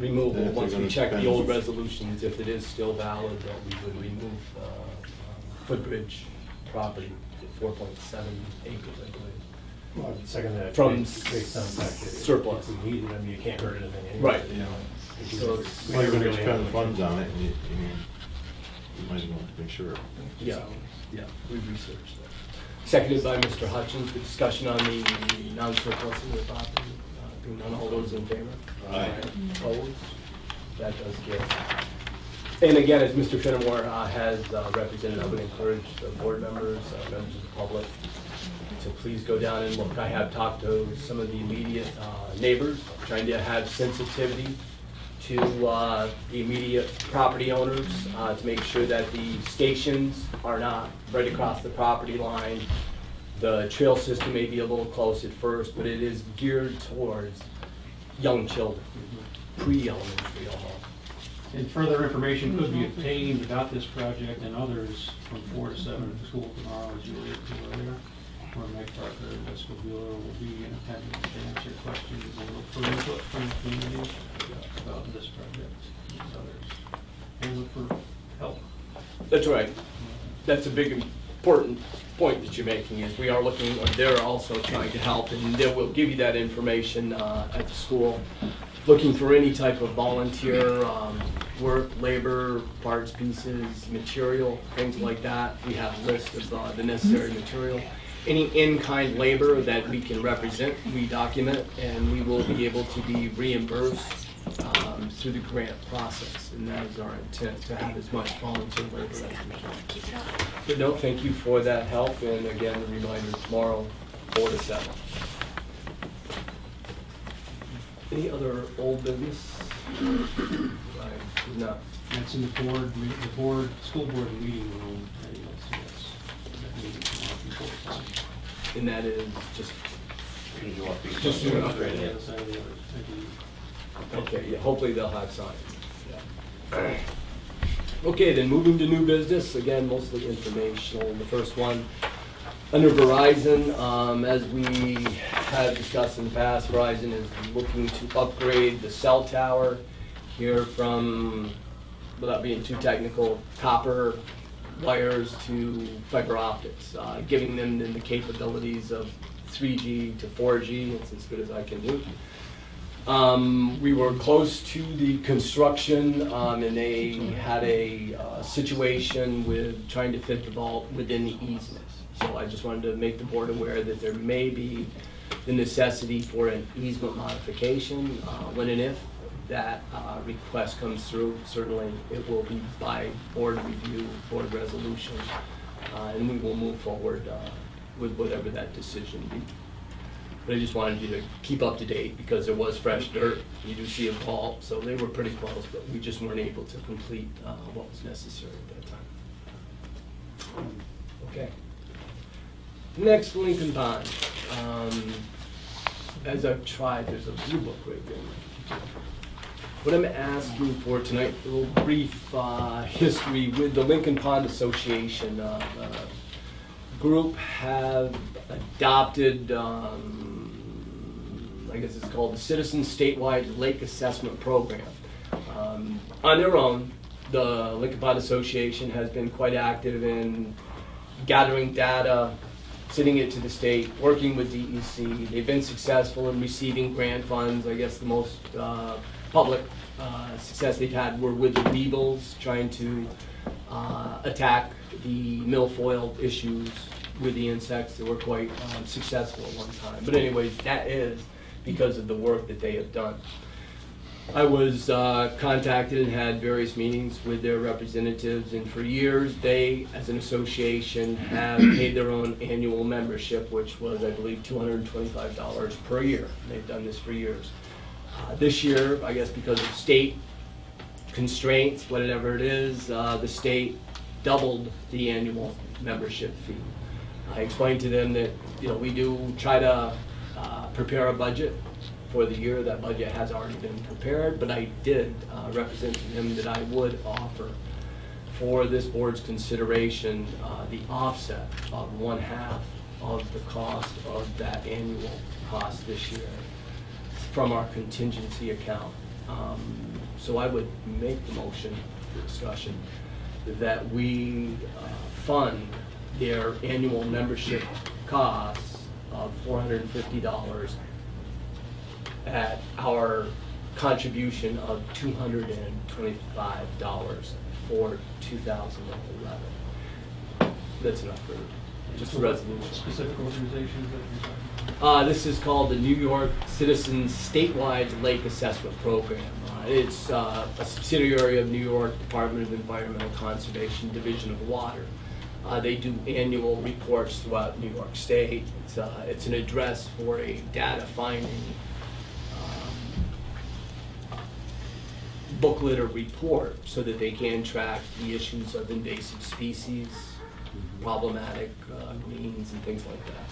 removal, Then if once they're we gonna check the spend- old resolutions, if it is still valid, that we would remove footbridge property, 4.7 acres, I believe. Well, second that. From based on the fact that surplus. If we need it, I mean, you can't hurt anything anyway. Right. You know. So it's- Well, you're going to really expend have funds on it, and you might as well make sure. Yeah, yeah, we researched that. Seconded by Mr. Hutchins, the discussion on the non-surplus of the property. Being none, all those in favor? Aye. Opposed? That does get. And again, as Mr. Fenimore has represented, I would encourage the board members, members of the public, to please go down and look. I have talked to some of the immediate neighbors, trying to have sensitivity to the immediate property owners to make sure that the stations are not right across the property line. The trail system may be a little close at first, but it is geared towards young children, pre-elementary almost. And further information could be obtained about this project and others from 4 to 7 at the school tomorrow, as you alluded to earlier, where Mike Parker and Jessica Bueller will be in attendance to answer questions and look for input from the community about this project and others, and look for help. That's right. That's a big, important point that you're making, is we are looking, or they're also trying to help, and they will give you that information at the school. Looking for any type of volunteer work, labor, parts, pieces, material, things like that. We have a list of the necessary material. Any in-kind labor that we can represent, we document, and we will be able to be reimbursed through the grant process. And that is our intent, to have as much volunteer labor as we can. But no, thank you for that help, and again, a reminder, tomorrow, 4 to 7. Any other old business? No. That's in the school board meeting room. And you'll see us at that meeting tomorrow from 4 to 7. And that is just Just to to upgrade it. Okay, yeah, hopefully they'll have signs. Yeah. Okay, then moving to new business, again, mostly informational. The first one, under Verizon, as we have discussed in the past, Verizon is looking to upgrade the cell tower here from, without being too technical, copper wires to fiber optics, giving them the capabilities of 3G to 4G. It's as good as I can do. We were close to the construction, and they had a situation with trying to fit the vault within the easement. So I just wanted to make the board aware that there may be the necessity for an easement modification. When and if that request comes through, certainly it will be by board review, board resolution, and we will move forward with whatever that decision be. But I just wanted you to keep up to date, because there was fresh dirt. You do see a vault, so they were pretty close, but we just weren't able to complete what was necessary at that time. Okay. Next, Lincoln Pond. As I've tried, there's a blue book right there. What I'm asking for tonight, a little brief history with the Lincoln Pond Association. Group have adopted, I guess it's called the Citizen Statewide Lake Assessment Program. On their own, the Lincoln Pond Association has been quite active in gathering data, sending it to the state, working with DEC. They've been successful in receiving grant funds. I guess the most public success they've had were with the weevils, trying to attack the milfoil issues with the insects. They were quite successful at one time. But anyways, that is because of the work that they have done. I was contacted and had various meetings with their representatives, and for years they, as an association, have paid their own annual membership, which was, I believe, $225 per year. They've done this for years. This year, I guess because of state constraints, whatever it is, the state doubled the annual membership fee. I explained to them that, you know, we do try to prepare a budget for the year. That budget has already been prepared, but I did represent to him that I would offer for this board's consideration the offset of 1/2 of the cost of that annual cost this year from our contingency account. So I would make the motion for discussion that we fund their annual membership costs of $450 at our contribution of $225 for 2011. That's enough for just a resolution. Specific organizations that you're talking about? This is called the New York Citizens Statewide Lake Assessment Program. It's a subsidiary of New York Department of Environmental Conservation, Division of Water. They do annual reports throughout New York State. It's an address for a data finding booklet or report so that they can track the issues of invasive species, problematic greens, and things like that.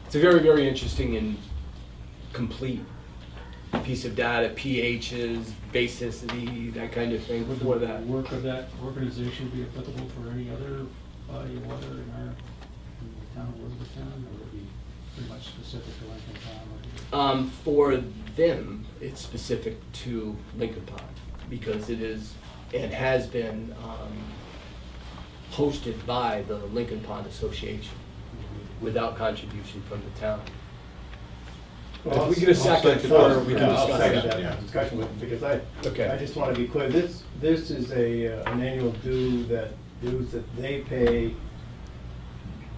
It's a very, very interesting and complete piece of data, pHs, basicity, that kind of thing. Would For the that work of that organization be applicable for any other body of water in the town of Elizabethtown, or would it be pretty much specific to Lincoln Pond? For them, it's specific to Lincoln Pond because it is and has been hosted by the Lincoln Pond Association without contribution from the town. Well, if we get a second for, we can I'll discuss second that. that discussion with, because I Okay. just want to be clear, this is an annual dues that they pay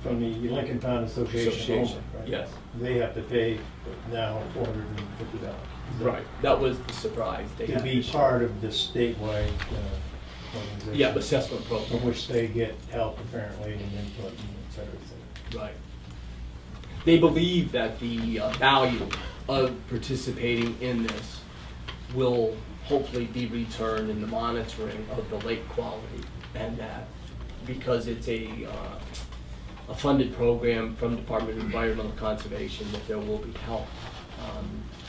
from the Lincoln Pond Association only, right? Yes. They have to pay now $450. Right, that was the surprise. They To had be this year. part of the statewide organization. Yeah, assessment program. From which they get help apparently and input and et cetera, et cetera. Right. They believe that the value of participating in this will hopefully be returned in the monitoring of the lake quality, and that because it's a funded program from Department of Environmental Conservation, that there will be help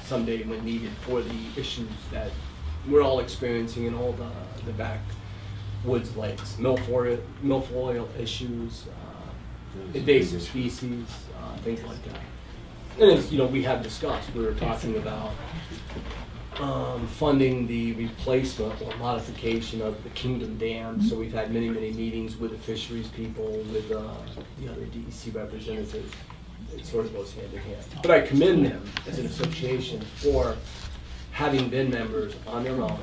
someday when needed for the issues that we're all experiencing in all the backwoods lakes, milfoil issues, invasive species, things like that. And as you know, we have discussed, we were talking about funding the replacement or modification of the Kingdom Dam. So we've had many, many meetings with the fisheries people, with the other DEC representatives. It sort of goes hand in hand. But I commend them as an association for having been members on their own.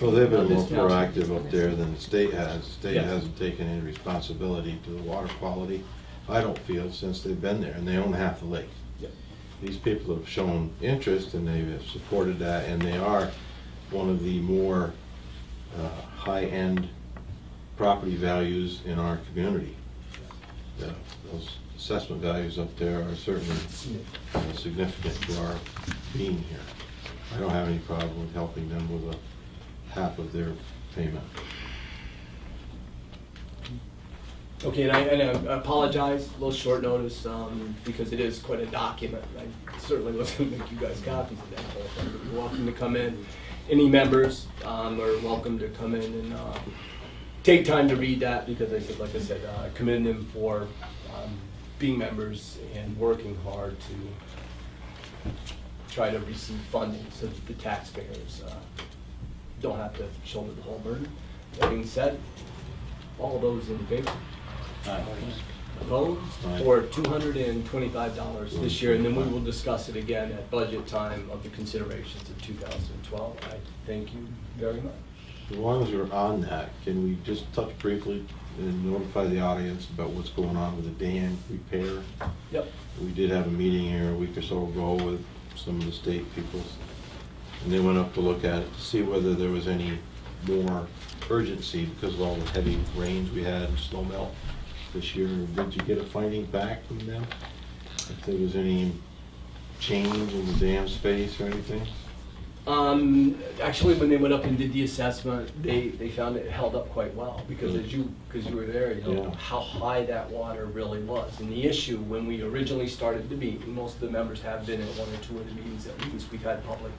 Well, they've been more This town. proactive up there than the state has. The state Yes. hasn't taken any responsibility to the water quality, I don't feel, since they've been there, and they own half the lake. Yep. These people have shown interest, and they have supported that, and they are one of the more high-end property values in our community. Those assessment values up there are certainly significant to our being here. I don't have any problem with helping them with half of their payment. Okay, and I apologize, a little short notice, because it is quite a document. I certainly wasn't going to make you guys copies of that whole thing, but you're welcome to come in. Any members are welcome to come in and take time to read that, because like I said, I commend them for being members and working hard to try to receive funding so that the taxpayers don't have to shoulder the whole burden. That being said, all those in favor? Opposed? For $225 this year, and then we will discuss it again at budget time of the considerations of 2012. I thank you very much. As long as we're on that, can we just touch briefly and notify the audience about what's going on with the dam repair? Yep. We did have a meeting here a week or so ago with some of the state people, and they went up to look at it to see whether there was any more urgency because of all the heavy rains we had and snow melt this year. Did you get a finding back from them? If there was any change in the dam space or anything? Actually, when they went up and did the assessment, they found it held up quite well because because you were there, you know how high that water really was. And the issue when we originally started the meeting, most of the members have been at one or two of the meetings at least. We've had public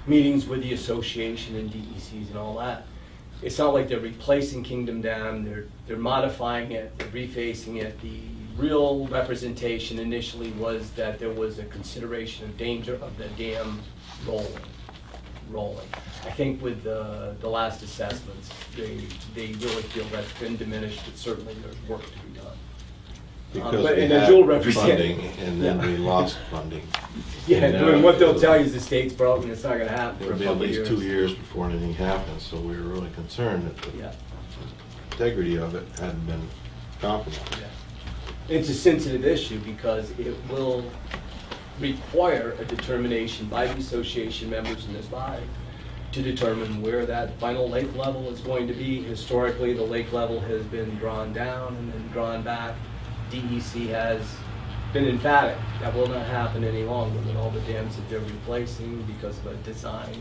meetings with the association and DECs and all that. It's not like they're replacing Kingdom Dam, they're modifying it, they're refacing it. The real representation initially was that there was a consideration of danger of the dam rolling. I think with the last assessments, they really feel that's been diminished, but certainly there's work to be done. Because but, we and had funding and then we lost funding. Yeah, and what they'll tell you is the state's broken, it's not going to happen for a It'll be couple at of least years. 2 years before anything happens, so we were really concerned that the integrity of it hadn't been compromised. It's a sensitive issue because it will require a determination by the association members in this body to determine where that final lake level is going to be. Historically, the lake level has been drawn down and then drawn back. DEC has been emphatic that will not happen any longer with all the dams that they're replacing because of a design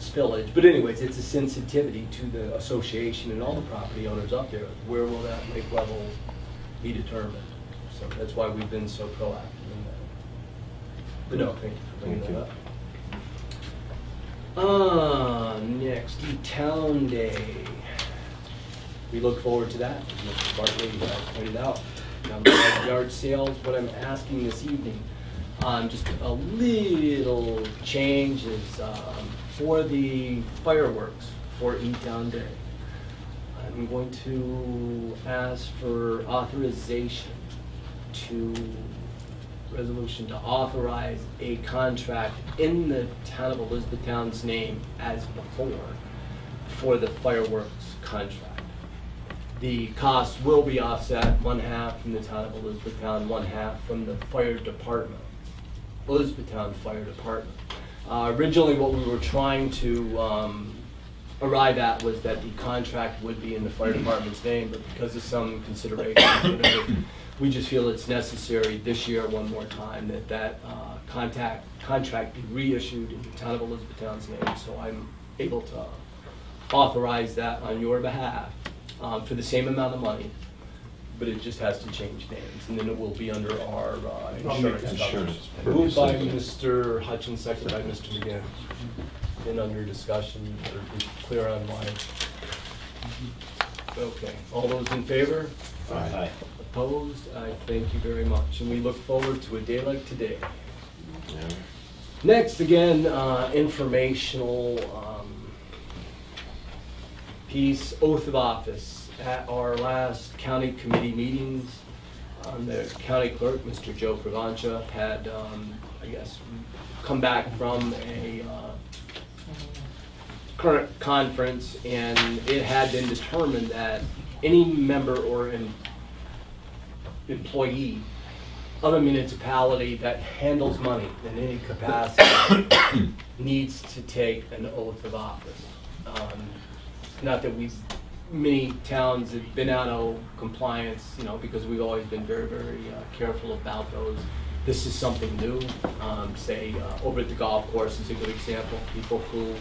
spillage. But anyways, it's a sensitivity to the association and all the property owners up there. Where will that lake level be determined? So that's why we've been so proactive in that. But no, thank you for bringing that up. Next, E-Town Day. We look forward to that, as Mr. Bartley pointed out. Yard sales, what I'm asking this evening, just a little changes for the fireworks for E-Town Day. I'm going to ask for authorization resolution to authorize a contract in the town of Elizabethtown's name as before for the fireworks contract. The cost will be offset, 1/2 from the town of Elizabethtown, 1/2 from the fire department, Elizabethtown Fire Department. Originally what we were trying to arrive at was that the contract would be in the fire department's name, but because of some considerations, we just feel it's necessary this year one more time that contract be reissued in the town of Elizabethtown's name. So I'm able to authorize that on your behalf for the same amount of money, but it just has to change names, and then it will be under our insurance. Moved by Mr. Hutchins, seconded by Mr. McGinn. Then under discussion, or be clear on why. Okay, all those in favor? Aye. Opposed? I thank you very much, and we look forward to a day like today. Yeah. Next, again, informational piece, oath of office. At our last county committee meetings, the county clerk, Mr. Joe Provancha, had, I guess, come back from a current conference, and it had been determined that any member or employee of a municipality that handles money in any capacity needs to take an oath of office. Not that many towns have been out of compliance, because we've always been very, very careful about those. This is something new. Say over at the golf course is a good example. People who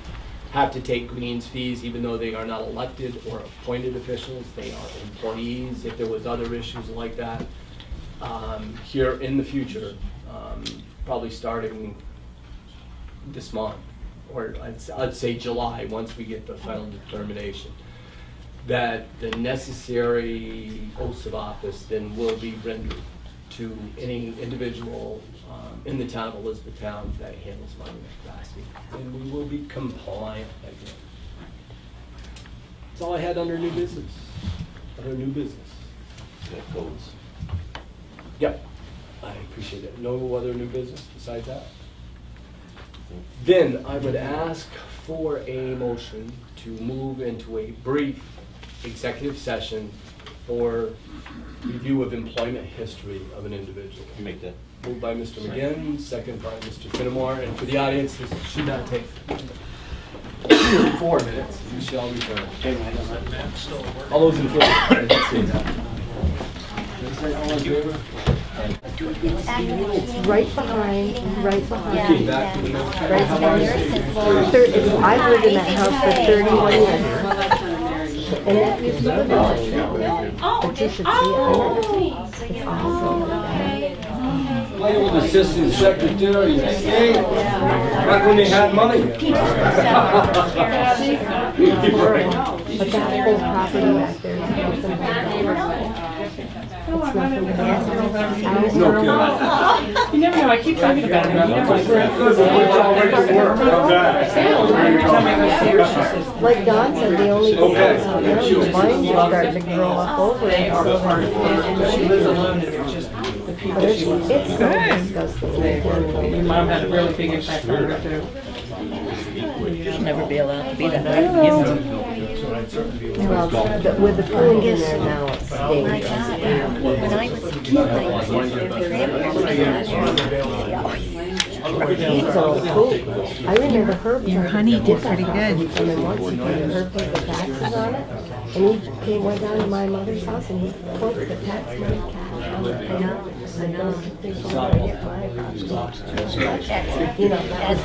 have to take greens fees, even though they are not elected or appointed officials, they are employees. If there was other issues like that, here in the future, probably starting this month, or I'd say July, once we get the final determination, that the necessary oaths of office then will be rendered to any individual in the town of Elizabethtown that handles money in that capacity. And we will be compliant again. That's all I had under new business. Other new business. Yeah, codes. Yep, I appreciate it. No other new business besides that? Then I would ask for a motion to move into a brief executive session for review of employment history of an individual. Make that. Moved by Mr. McGinn, second by Mr. Finnemore, and for the audience, this should not take 4 minutes. We shall return. All those in favor? All in favor? Right behind. Came back to the middle. I've lived in that house for 31 years. And that used to live in but you should see it. It's awesome. My old assistant secretary, back when they had money. But that whole property back there is nothing to have. No kidding. You never know, I keep talking about it. Like Don said, the only thing that's out there, the vines are starting to grow up over it. And she lives alone, and it's just the people But she wants. it's so disgusting. Your mom had a really big impact on her too. She'll never be allowed to be that. Well, with the food in there now, it's dangerous. When I was a kid, I used to live with grandparents. So cool. I remember Herb. Your honey did pretty good. And then once he paid Herb paid the taxes on it, and he went down to my mother's house and he put the tax money cash on the account. And then they told me to get my that was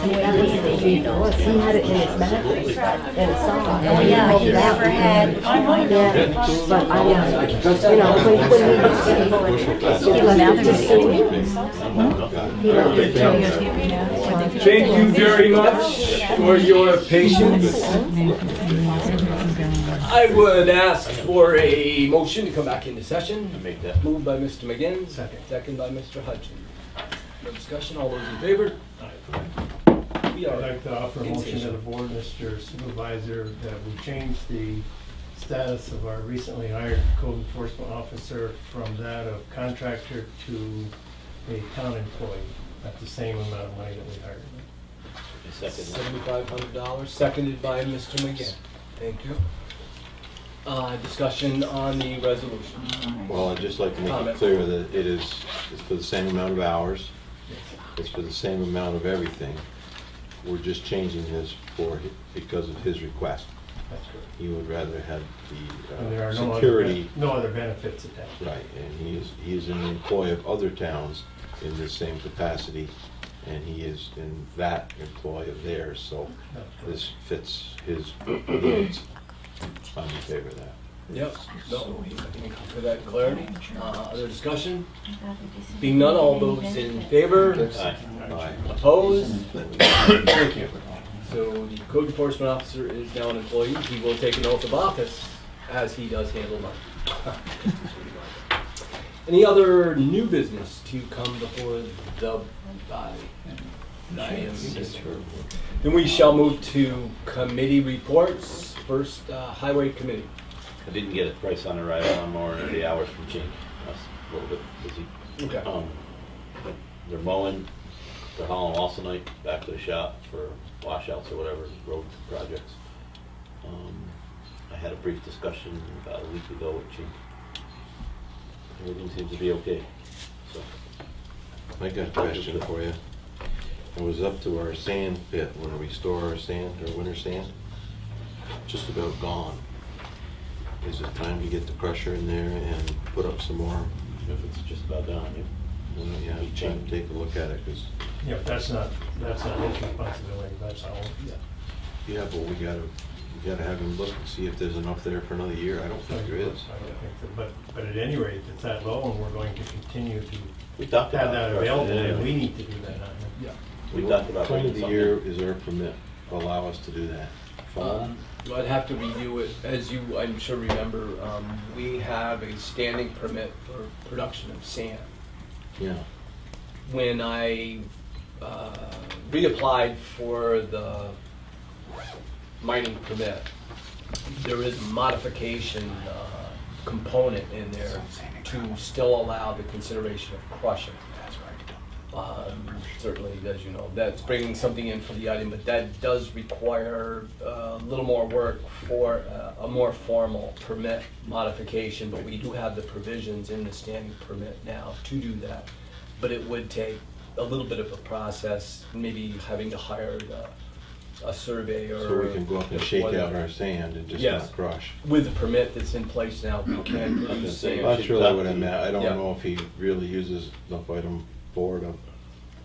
the way he was. He had it in his mattress and a saw. Oh yeah, he never had. Yeah, but I when he left it to see he left it to Thank you very much for your patience. I would ask for a motion to come back into session. Make that. Moved by Mr. McGinn, second by Mr. Hudson. No discussion, all those in favor? We I'd are like to offer a in motion to session. the board, Mr. Supervisor, that we change the status of our recently hired code enforcement officer from that of contractor to a town employee at the same amount of money that we hired. $7,500, seconded by Mr. McGinn. Thank you. Discussion on the resolution. Well, I'd just like to make Comment. it clear that it's for the same amount of hours. It's for the same amount of everything. We're just changing this because of his request. That's correct. He would rather have And there the are security. no other benefits attached. Right, and he is an employee of other towns in the same capacity, and he is in that employee of theirs, so this fits his needs. I'm in favor of that. Yep. No, thank you for that clarity. Other discussion? Being none, all those in favor? Aye. Opposed? Thank you. So the code enforcement officer is now an employee. He will take an oath of office as he does handle money. Any other new business to come before the body? Then we shall move to committee reports. First, Highway Committee. I didn't get a price on the ride lawnmower and the hours from Chink. I was a little bit busy. Okay. They're mowing, they're hauling also night back to the shop for washouts or whatever, road projects. I had a brief discussion about a week ago with Chink. Everything seems to be okay. So I got a question for you. It was up to our sand pit when we store our sand, our winter sand. Just about gone. Is it time to get the crusher in there and put up some more? if it's just about done, Yeah, take a look at it, because. Yeah, but that's not his responsibility, that's our. Yeah, but we gotta have him look and see if there's enough there for another year. I don't think there is. I don't think so, but at any rate, if it's that low and we're going to continue to We talked have about that it. available, then Yeah. we need to do that. Yeah. We talked about What time of bringing the year something. is our permit allow us to do that? Fall? I'd have to review it. As you, I'm sure, remember, we have a standing permit for production of sand. Yeah. When I reapplied for the mining permit, there is a modification component in there to still allow the consideration of crushing. Certainly, as you know, that's bringing something in for the item, but that does require a little more work for a more formal permit modification, but we do have the provisions in the standing permit now to do that. But it would take a little bit of a process, maybe having to hire a surveyor. So we can go up and shake out our sand and just not crush. With the permit that's in place now, we can use sand. That's really what I meant. I don't Yeah. know if he really uses enough item 4 to.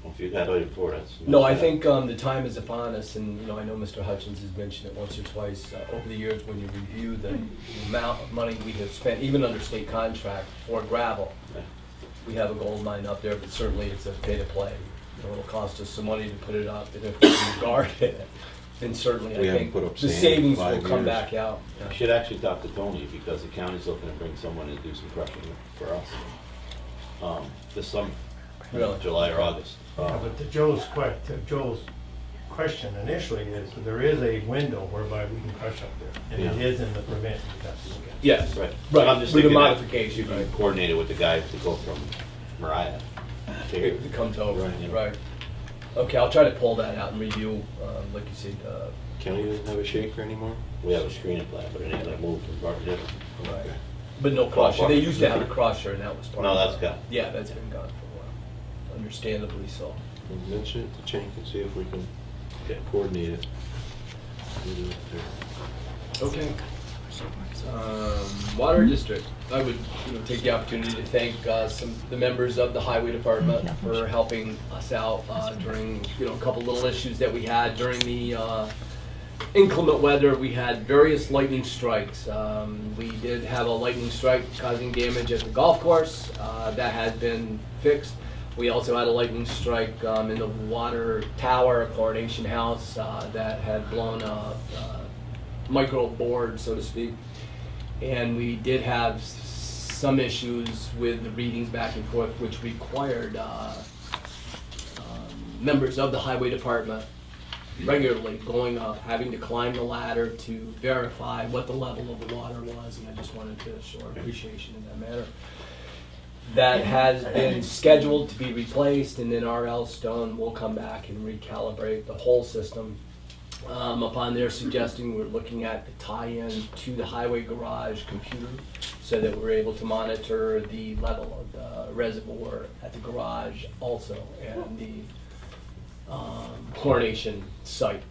Well, if you had item 4, that's. No, I think the time is upon us, and I know Mr. Hutchins has mentioned it once or twice over the years when you review the amount of money we have spent, even under state contract, for gravel. Yeah. We have a gold mine up there, but certainly it's a pay to play. It'll cost us some money to put it up, and if we can guard it, then certainly We I haven't think put up the sand in savings will 5 come years. back out. You should actually talk to Tony, because the county's looking to bring someone in to do some crushing for us this summer, Really? July or August. Yeah, but to Joe's question initially is, there is a window whereby we can crush up there, and it is in the permit. You have to look at it. Yes, Right. right. I'm just With the thinking that modification, you right. coordinate it with the guy to go from Mariah to here. It comes over, Right. right. Okay, I'll try to pull that out and review, like you said, Kelly doesn't have a shaker anymore? We have a screening plant, but it ain't like moved from part to different. right. But no crusher. They used to have a crusher, and that was part No, of it. that's gone. Yeah, that's been gone for a while. Understandably so. We'll mention it to Cenk and see if we can coordinate it. We'll do it there. Okay. Water District. I would take the opportunity to thank the members of the Highway Department for helping us out during a couple little issues that we had during the inclement weather. We had various lightning strikes. We did have a lightning strike causing damage at the golf course. That has been fixed. We also had a lightning strike in the water tower, Coronation House, that had blown a micro board, so to speak. And we did have some issues with the readings back and forth, which required members of the Highway Department regularly going up, having to climb the ladder to verify what the level of the water was, and I just wanted to show our appreciation in that manner. That has been scheduled to be replaced, and then R.L. Stone will come back and recalibrate the whole system. Upon their suggesting, we're looking at the tie-in to the highway garage computer so that we're able to monitor the level of the reservoir at the garage also, and the chlorination site.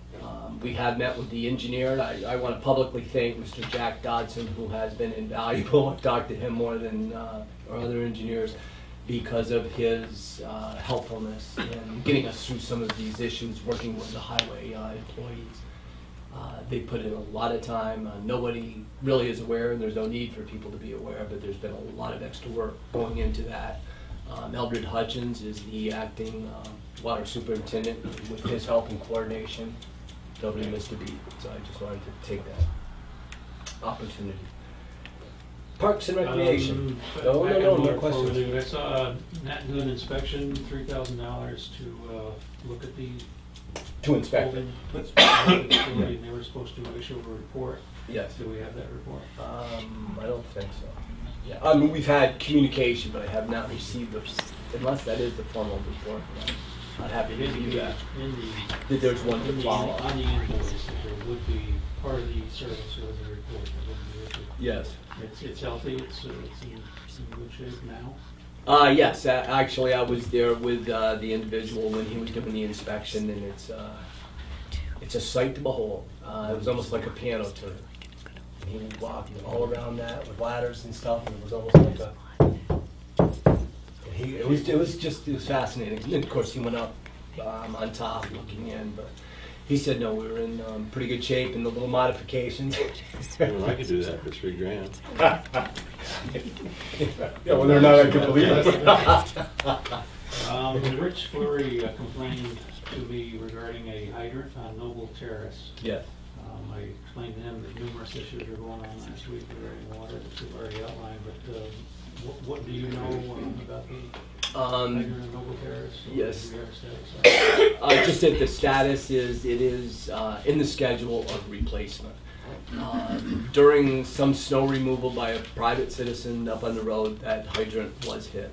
We have met with the engineer, and I want to publicly thank Mr. Jack Dodson, who has been invaluable. I've talked to him more than our other engineers because of his helpfulness in getting us through some of these issues, working with the highway employees. They put in a lot of time. Nobody really is aware, and there's no need for people to be aware, but there's been a lot of extra work going into that. Eldred Hutchins is the acting water superintendent. With his help and coordination, nobody missed a beat. So I just wanted to take that opportunity. Parks and Recreation. No questions. I saw Nat do an inspection, $3,000 to look at the. To inspect it. And they were supposed to issue a report. Yes. Do we have that report? I don't think so. Yeah, I mean, we've had communication, but I have not received the, unless that is the formal report. I'd have to review that. That there's one to follow. On the invoice, there would be part of the service was a report that would be issued. Yes. It's healthy, it's in good shape now. Yes, actually I was there with the individual when he was doing the inspection, and it's a sight to behold. It was almost like a piano tuner. He walked all around that with ladders and stuff, and it was almost like a. It was fascinating. And of course he went up on top looking in, but he said no, we were in pretty good shape, and the little modifications. Well, I could do that for $3,000. Yeah, well, they're not, I can believe it. Rich Fleury complained to me regarding a hydrant on Noble Terrace. Yes. I explained to him that numerous issues were going on last week regarding water that we've already outlined, but what do you know about the? Yes. Just that the status is, it is in the schedule of replacement. During some snow removal by a private citizen up on the road, that hydrant was hit.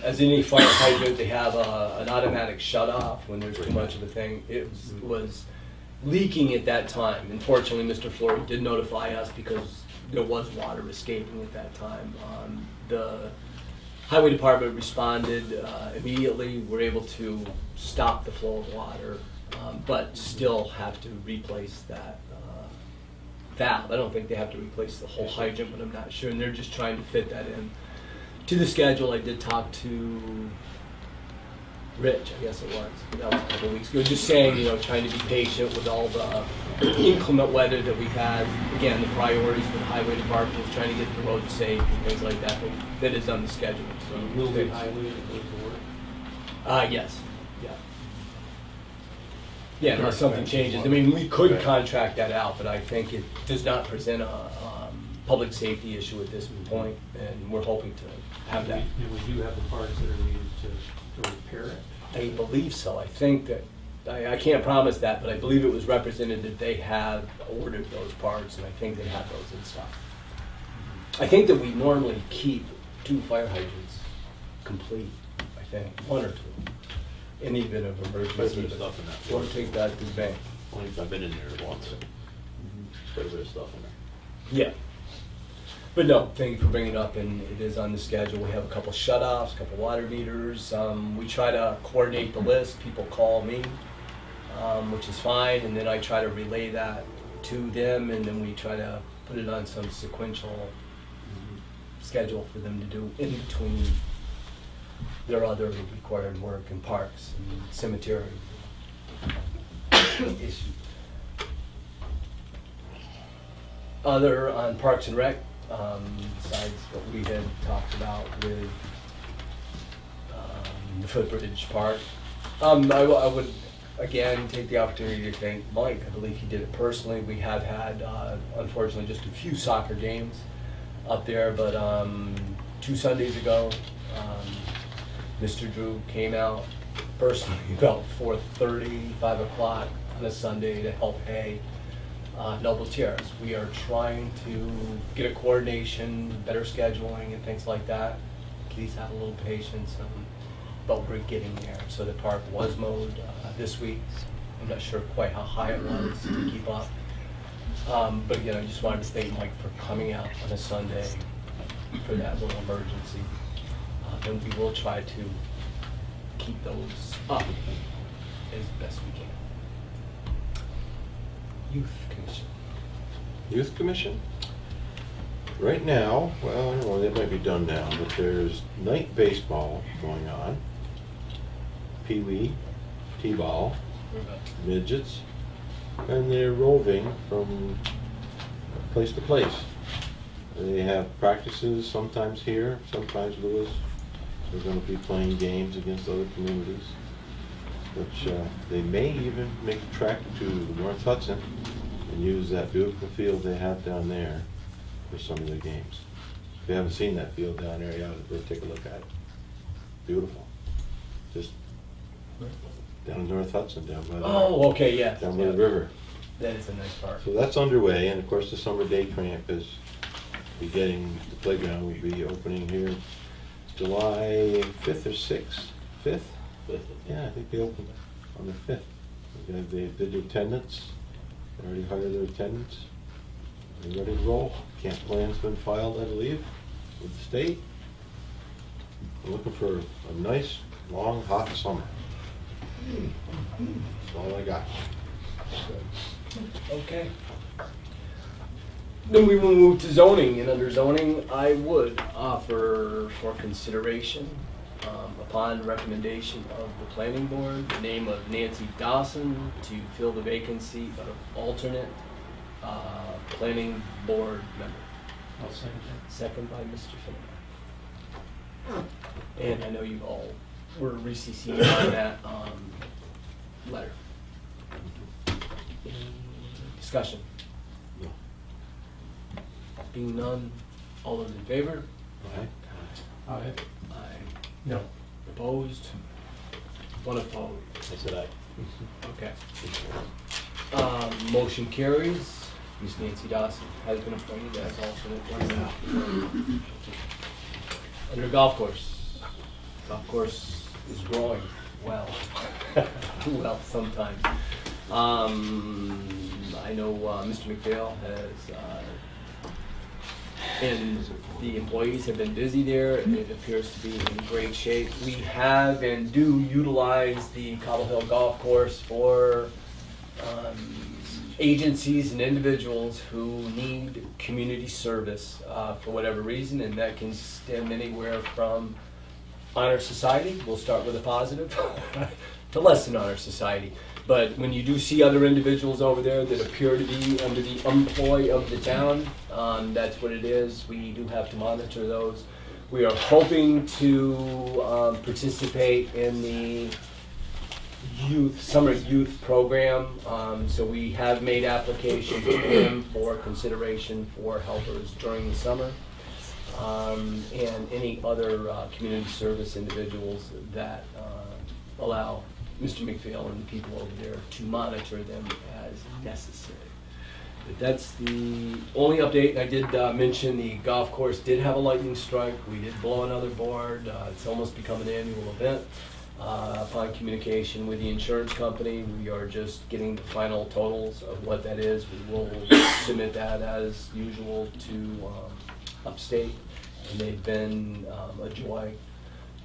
As any fire hydrant, they have an automatic shut-off when there's too much of a thing. It was leaking at that time. Unfortunately, Mr. Flory did notify us because there was water escaping at that time. The Highway Department responded immediately. We're able to stop the flow of water, but still have to replace that valve. I don't think they have to replace the whole hydrant, but I'm not sure. And they're just trying to fit that in to the schedule. I did talk to Rich, I guess it was. That was a couple of weeks ago. Just saying, you know, trying to be patient with all the inclement weather that we've had. Again, the priorities for the Highway Department is trying to get the roads safe and things like that. But that is on the schedule. So Milton Highway that goes to work? Yes. Yeah. Yeah, unless something changes. I mean, we could contract that out, but I think it does not present a public safety issue at this point, and we're hoping to have that. And we do have the parts that are needed to repair it? I believe so. I think that, I can't promise that, but I believe it was represented that they have ordered those parts, and I think they have those in stock. I think that we normally keep 2 fire hydrants complete, I think, 1 or 2, in the event of emergency. Quite a bit of stuff in that. Don't take that to the bank. I've been in there once. Quite a bit of stuff in there. Yeah. But no, thank you for bringing it up, and it is on the schedule. We have a couple shut-offs, a couple water meters. We try to coordinate the list. People call me, which is fine, and then I try to relay that to them, and then we try to put it on some sequential schedule for them to do in between their other required work in parks and cemetery issues. Other on Parks and Rec, besides what we had talked about with the Footbridge Park. I would, again, take the opportunity to thank Mike. I believe he did it personally. We have had, unfortunately, just a few soccer games up there, but 2 Sundays ago, Mr. Drew came out personally about 4:30, 5 o'clock on a Sunday to help hay Noble Terrace. We are trying to get a coordination, better scheduling and things like that. Please have a little patience, but we're getting there. So the park was mowed this week. I'm not sure quite how high it was to keep up. But again, I just wanted to thank Mike for coming out on a Sunday for that little emergency. And we will try to keep those up as best we can. Youth Commission. Youth Commission? Right now, well, I don't know, they might be done now, but there's night baseball going on, pee-wee, t-ball, midgets, and they're roving from place to place. They have practices sometimes here, sometimes Lewis. They're going to be playing games against other communities, which they may even make a trek to North Hudson and use that beautiful field they have down there for some of their games. If you haven't seen that field down there, you ought to go take a look at it. Beautiful. Just down in North Hudson, down by the, okay, yeah. down by the river. That is a nice park. So that's underway, and of course the summer day camp is beginning. The playground will be opening here July 5th or 6th? 5th? 5th. Yeah, I think they opened on the 5th. They did the attendance. They already hired their attendants. They're ready to roll. Camp plan's been filed, I believe, with the state. I'm looking for a nice, long, hot summer. That's all I got. Okay. Then we will move to zoning, and under zoning, I would offer for consideration, upon recommendation of the planning board, the name of Nancy Dawson to fill the vacancy of alternate planning board member. I'll second that. Second by Mr. Finnegan. And I know you all were re-CC'd on that letter. Any discussion? No. Being none, all those in favor? Aye. Aye. Aye. No. Opposed? One opposed. I said aye. Okay. Motion carries. Ms. Nancy Dawson has been appointed as alternate. Under golf course. Golf course is growing well. Well, sometimes. I know Mr. McPhail has, and the employees have been busy there. It appears to be in great shape. We have and do utilize the Cobble Hill Golf Course for agencies and individuals who need community service for whatever reason, and that can stem anywhere from honor society, we'll start with a positive, to less than honor society. But when you do see other individuals over there that appear to be under the employ of the town, that's what it is. We do have to monitor those. We are hoping to participate in the summer youth program. So we have made applications to them for consideration for helpers during the summer. And any other community service individuals that allow Mr. McPhail and the people over there to monitor them as necessary. But that's the only update. I did mention the golf course did have a lightning strike. We did blow another board. It's almost become an annual event. Upon communication with the insurance company, we are just getting the final totals of what that is. We will submit that as usual to Upstate, and they've been a joy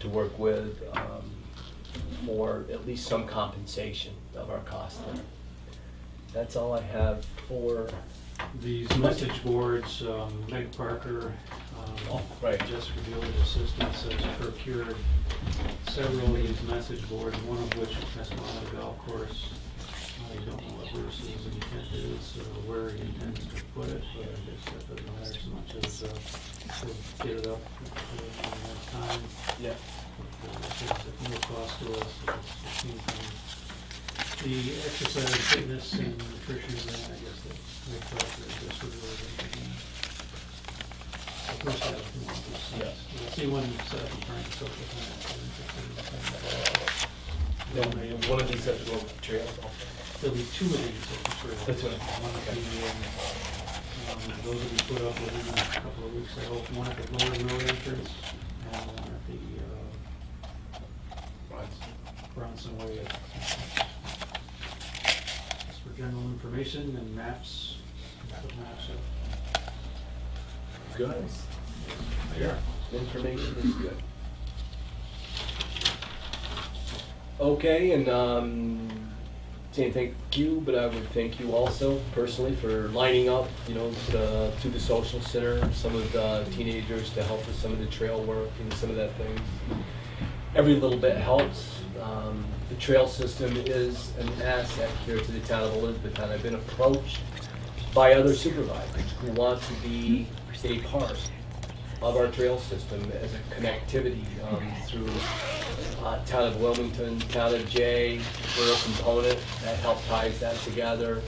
to work with for at least some compensation of our costs there. That's all I have for these message boards. Meg Parker, Jessica Bueller's assistant, has procured several of these message boards, one of which has gone to the golf course. I don't know what Bruce's intent is, where he intends to put it, but I guess that doesn't matter so much as to get it up in time. Yeah. It's at no cost to us. It seems the exercise, fitness, and nutrition, I guess that Meg Parker is just really of course, I don't want those things. We'll see one set up in front of social plans. One of these has to go trails also. There'll be two of these at the trail. That's right. One at the, those will be put up within a couple of weeks, I hope. One at the Golden Road entrance, and one at the Bronson Way. Just for general information and maps, put maps up. Good. Yeah. Information is good. Okay, and saying thank you, but I would thank you also personally for lining up, you know, to the social center, some of the teenagers to help with some of the trail work and some of that thing. Every little bit helps. The trail system is an asset here to the town of Elizabethtown. I've been approached by other supervisors who want to be a part of our trail system as a connectivity through town of Wilmington, town of Jay, we're a component that help ties that together,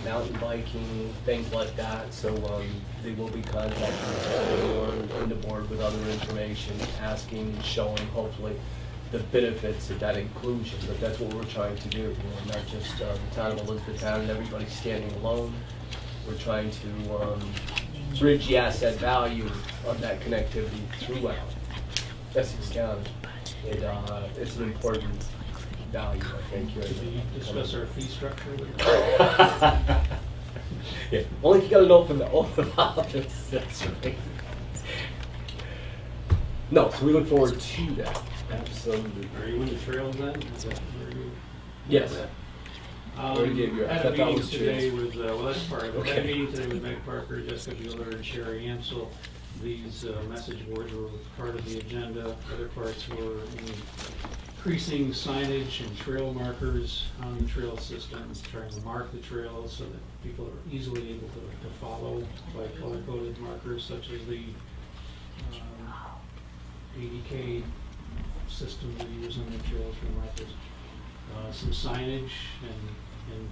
mountain biking, things like that. So they will be contacting the board with other information, asking and showing hopefully the benefits of that inclusion. But that's what we're trying to do, you know, not just the town of Elizabethtown and everybody standing alone. We're trying to bridge the asset value of that connectivity throughout Essex County. It's an important value, I think. Here. Did we discuss our fee structure? Yeah, only if you got an open office, that's right. No, so we look forward to that. Absolutely. Are you in the trails then? Is that where you? Yes. I had a meeting today with, well, that's part of it. I had a meeting today with Meg Parker, Jessica Bueller, and Sherry Ansel. These message boards were part of the agenda. Other parts were increasing signage and trail markers on the trail system, trying to mark the trails so that people are easily able to follow by color-coded markers, such as the 80K system we use on the trails for markers. Some signage and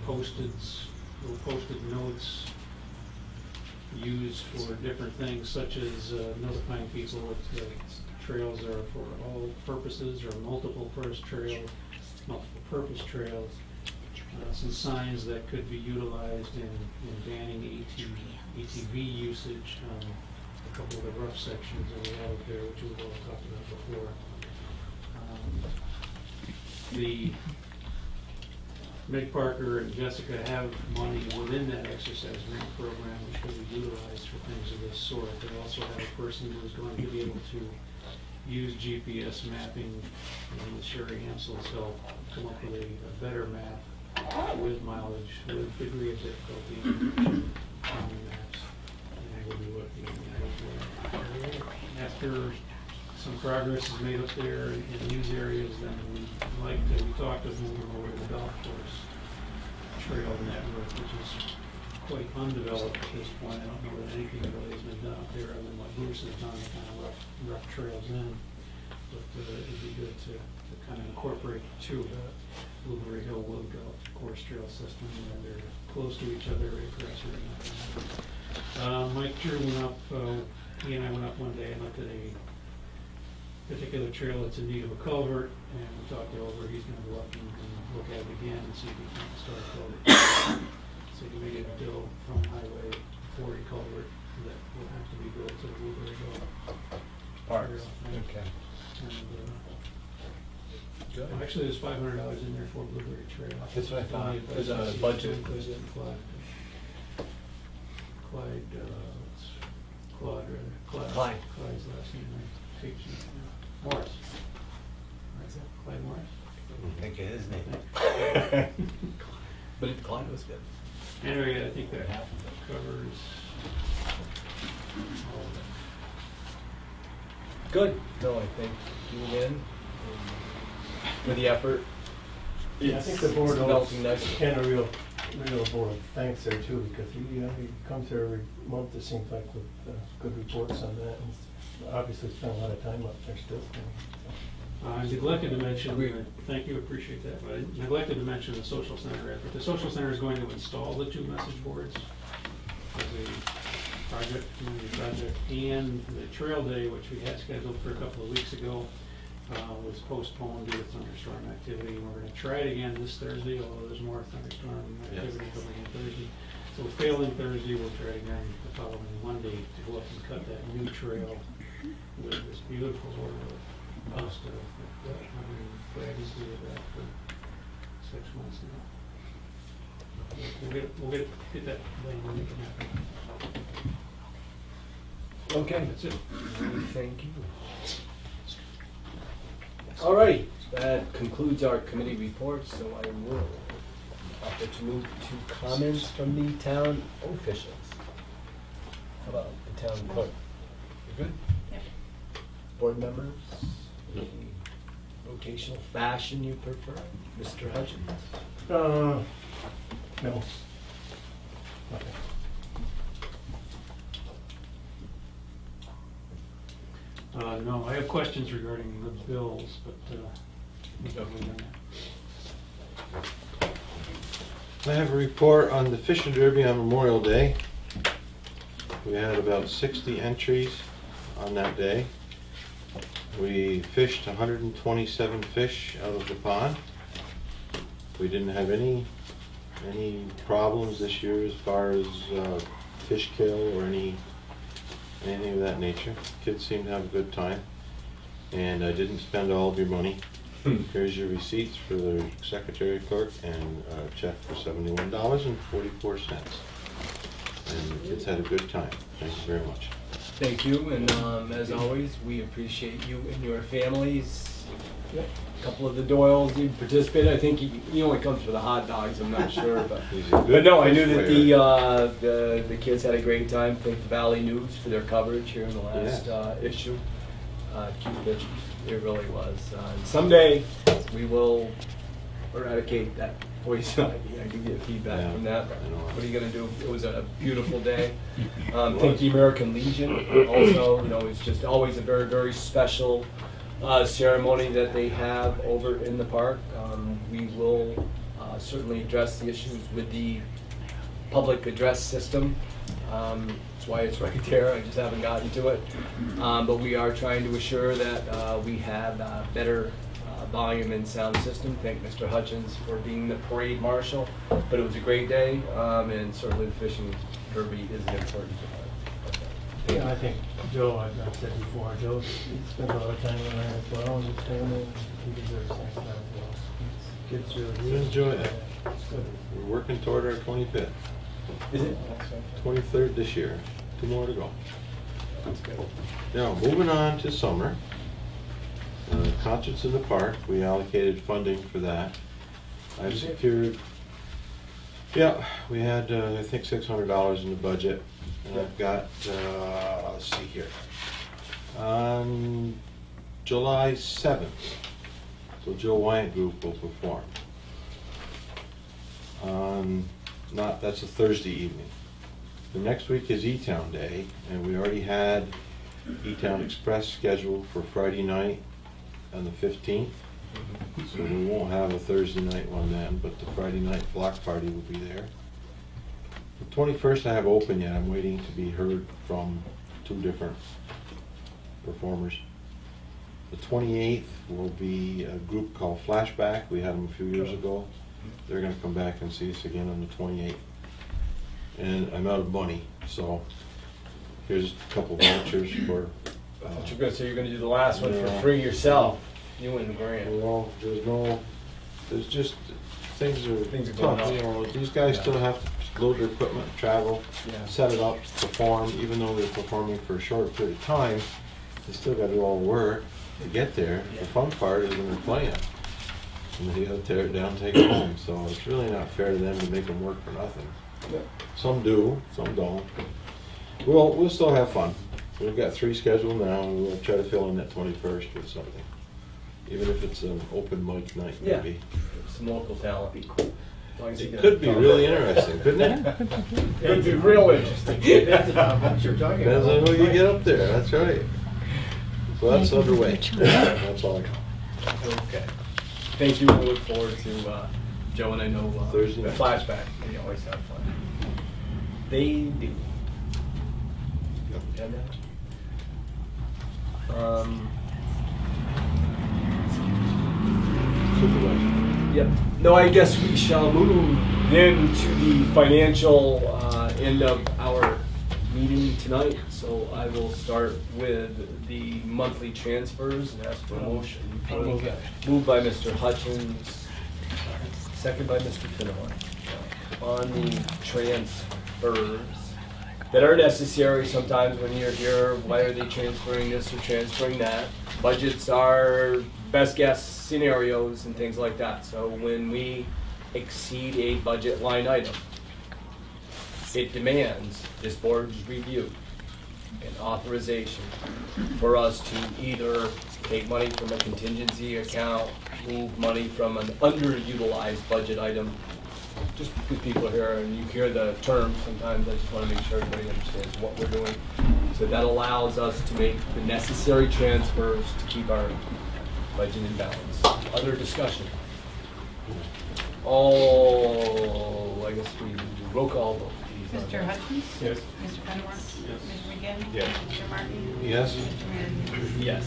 little posted notes used for different things, such as notifying people at trails are for all purposes or multiple purpose trails, some signs that could be utilized in banning ATV usage, a couple of the rough sections that we have up there, which we've all talked about before. The Meg Parker and Jessica have money within that exercise grant program which can be utilized for things of this sort. They also have a person who is going to be able to use GPS mapping and with Sherry Hansel's help come up with a better map with mileage, with degree of difficulty on the maps. And that will be what the after some progress is made up there in these areas, then we talked of moving over to the golf course trail network, which is quite undeveloped at this point. I don't know that anything really has been done up there other than what Bruce has done, the kind of rough trails in. But it'd be good to kind of incorporate two Blueberry Hill Wood Golf Course trail system, and they're close to each other, right across here. Mike Drew went up, he and I went up one day and looked at a particular trail that's in need of a culvert, and we talked it over. He's going to go up and look at it again and see if he can start a culvert. So he made a bill from Highway 40 culvert that will have to be built to the Blueberry Hill Parks. trail. Okay. And, actually, there's $500 in there for Blueberry Trail. That's what I thought. There's a budget. Clyde. Clyde's last name. Morris. Is that Clyde Morris? I think it is name. But Clyde was good. Anyway, I think that covers all of it. Good. No, I thank you again for the effort. Yeah, I think the board owes developing nicely. Ken a real board of thanks there too, because he comes here every month, it seems like, with good reports on that, and obviously spent a lot of time up there still. I neglected to mention, thank you, appreciate that, but I neglected to mention the social center effort. The social center is going to install the 2 message boards as a project, community project, and the trail day, which we had scheduled for a couple of weeks ago, was postponed due to thunderstorm activity. And we're going to try it again this Thursday, although there's more thunderstorm activity coming in Thursday. So failing Thursday, we'll try it again the following Monday to go up and cut that new trail with this beautiful order of post stuff. Brad has been doing that for 6 months now. We'll get that done when we can happen. Okay. That's it. Thank you. All right, that concludes our committee reports, so I will offer to move to comments from the town officials. How about the town clerk? You good? Yep. Board members? Any rotational fashion you prefer? Mr. Hutchins? No. Okay. No, I have questions regarding the bills, but I have a report on the fishing derby on Memorial Day. We had about 60 entries on that day. We fished 127 fish out of the pond. We didn't have any problems this year as far as fish kill or anything of that nature. Kids seemed to have a good time, and I didn't spend all of your money. Here's your receipts for the secretary clerk and a check for $71.44. And the kids had a good time. Thank you very much. Thank you, and as always, we appreciate you and your families. A couple of the Doyles did participate. I think he only comes for the hot dogs. I'm not sure, but no, I knew that the kids had a great time. Thank the Valley News for their coverage here in the last issue. Cute pictures, it really was. Someday we will eradicate that poison ivy. I can get feedback from that. But what are you going to do? It was a beautiful day. Thank the American Legion. Also, it's just always a very, very special ceremony that they have over in the park. We will certainly address the issues with the public address system. That's why it's right there. I just haven't gotten to it. But we are trying to assure that we have better volume and sound system. Thank Mr. Hutchins for being the parade marshal. But it was a great day, and certainly the fishing derby is an important Yeah, I think Joe, I've said before, Joe spends a lot of time on that as well, and his family, he deserves thanks for that as well. Kids really. We enjoy it. It's good. We're working toward our 25th. Is it? 23rd this year. 2 more to go. That's good. Now, moving on to summer. Concerts in the park, we allocated funding for that. I've secured, yeah, we had, I think, $600 in the budget. And I've got, let's see here, on July 7th, so Joe Wyant Group will perform. That's a Thursday evening. The next week is E-Town Day, and we already had E-Town Express scheduled for Friday night on the 15th. So we won't have a Thursday night one then, but the Friday night block party will be there. The 21st I have open yet. I'm waiting to be heard from 2 different performers. The 28th will be a group called Flashback. We had them a few years ago. They're going to come back and see us again on the 28th. And I'm out of money, so here's a couple vouchers for... I thought you were going to say you're going to do the last one for free yourself. You win the grant. Well, there's just, things are going tough. up. You know, these guys still have to load their equipment, travel, set it up, perform. Even though they're performing for a short period of time, they still got to do all the work to get there. The fun part is when they're playing. And then you got to tear it down, take it home. So it's really not fair to them to make them work for nothing. Some do, some don't. We'll still have fun. We've got 3 scheduled now, and we'll try to fill in that 21st with something. Even if it's an open mic night, maybe. Some local talent. It could be really interesting, couldn't it? It'd be real interesting. That's about what you're talking Depends about. on who you get up there, that's right. So that's underway. That's all I got. Okay. Thank you. We look forward to Joe, and I know Thursday the night. Flashback. They always have fun. They do. And, Yep. No, I guess we shall move then to the financial end of our meeting tonight. So I will start with the monthly transfers and ask for a motion. Moved by Mr. Hutchins, second by Mr. Finnemore. On the transfers that are necessary sometimes when you're here, why are they transferring this or transferring that? Budgets are best guess scenarios and things like that. So when we exceed a budget line item, it demands this board's review and authorization for us to either take money from a contingency account, move money from an underutilized budget item. Just because people are here and you hear the terms, sometimes I just want to make sure everybody understands what we're doing. So that allows us to make the necessary transfers to keep our budget in balance. Other discussion? I guess we do roll call vote. Mr. Hutchins? Yes. Mr. Fenimore? Yes. Mr. McGinn? Yes. Mr. Markey? Yes? Mr. Manning? Yes.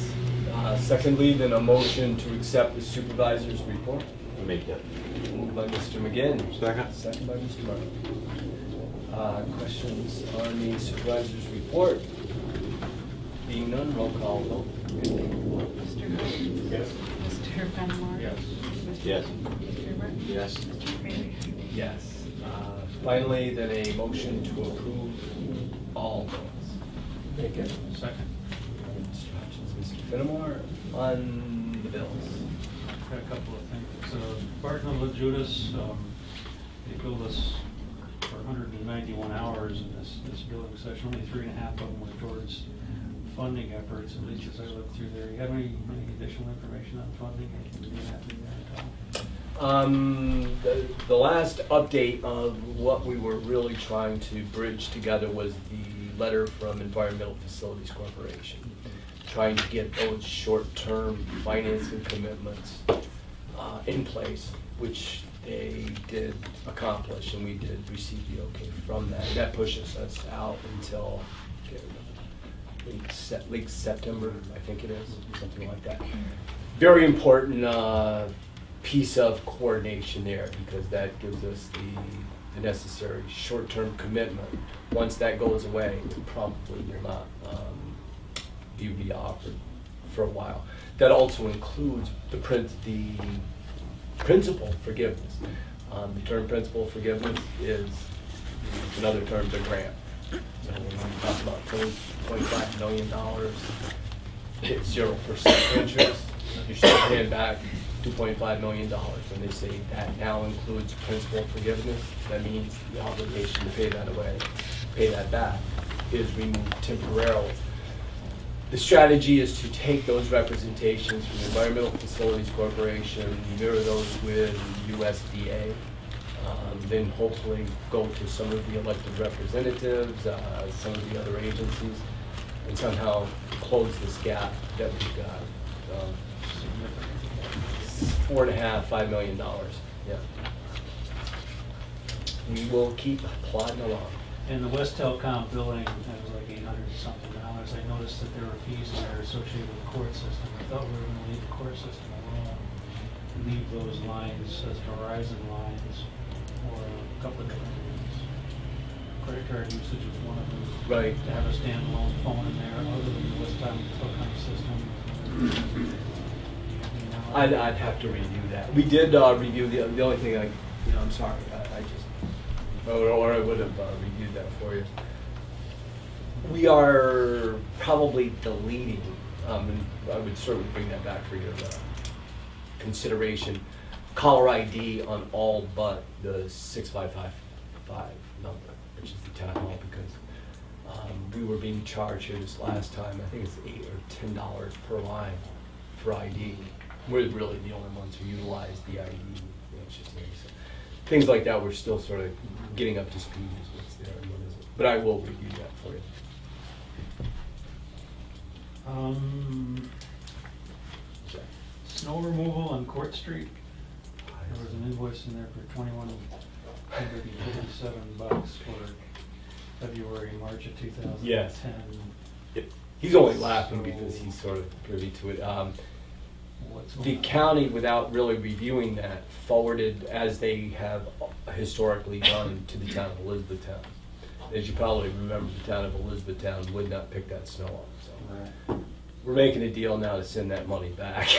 Secondly, then a motion to accept the supervisor's report. Make that. Moved by Mr. McGinn. Second. Second by Mr. Markey. Questions on the supervisor's report? Being none, roll call vote. Mr. Hutchins? Yes. Mr. Fenimore? Yes. Mr. Yes. Mr. Markey? Yes. Mr. Bailey? Yes. Finally, then a motion to approve all bills. Make it. Second. Mr. Hutchins, Mr. Finnemore, on the bills. Got a couple of things. Barton and Judas, they billed us for 191 hours in this billing session. Only 3.5 of them were towards funding efforts, at least as I looked through there. You have any additional information on funding? The last update of what we were really trying to bridge together was the letter from Environmental Facilities Corporation, trying to get those short-term financing commitments in place, which they did accomplish, and we did receive the okay from that. That pushes us out until late September, I think it is, something like that. Very important piece of coordination there, because that gives us the necessary short-term commitment. Once that goes away, it probably will not be reoffered for a while. That also includes the principal forgiveness. The term principal forgiveness is another term for grant. So when we talk about $25 million, it's 0% interest, you're still paying back $2.5 million. When they say that now includes principal forgiveness, that means the obligation to pay that back is removed temporarily. The strategy is to take those representations from the Environmental Facilities Corporation, mirror those with USDA, then hopefully go to some of the elected representatives, some of the other agencies, and somehow close this gap that we've got. $4.5–5 million. Yeah. We will keep plodding along. And the West Telecom building, that was like $800-something. I noticed that there were fees in there associated with the court system. I thought we were going to leave the court system alone and leave those lines as Verizon lines for a couple of different reasons. Credit card usage is one of them. Right. To have a standalone phone in there other than the West Telecom system. I'd have to review that. We did review the only thing I'm sorry, I just, or I would have reviewed that for you. We are probably deleting, and I would certainly bring that back for your consideration, caller ID on all but the 6555 number, which is the town hall, because we were being charged here this last time, I think it's $8 or $10 per line for ID. We're really the only ones who utilize the ID. It's just so things like that, we're still sort of getting up to speed as what's there and what isn't. But I will review that for you. Snow removal on Court Street. There was an invoice in there for $2,157 for February, March of 2010. Yes. He's only laughing because he's sort of privy to it. The county, without really reviewing that, forwarded, as they have historically done, to the town of Elizabethtown. As you probably remember, the town of Elizabethtown would not pick that snow up. So we're making a deal now to send that money back.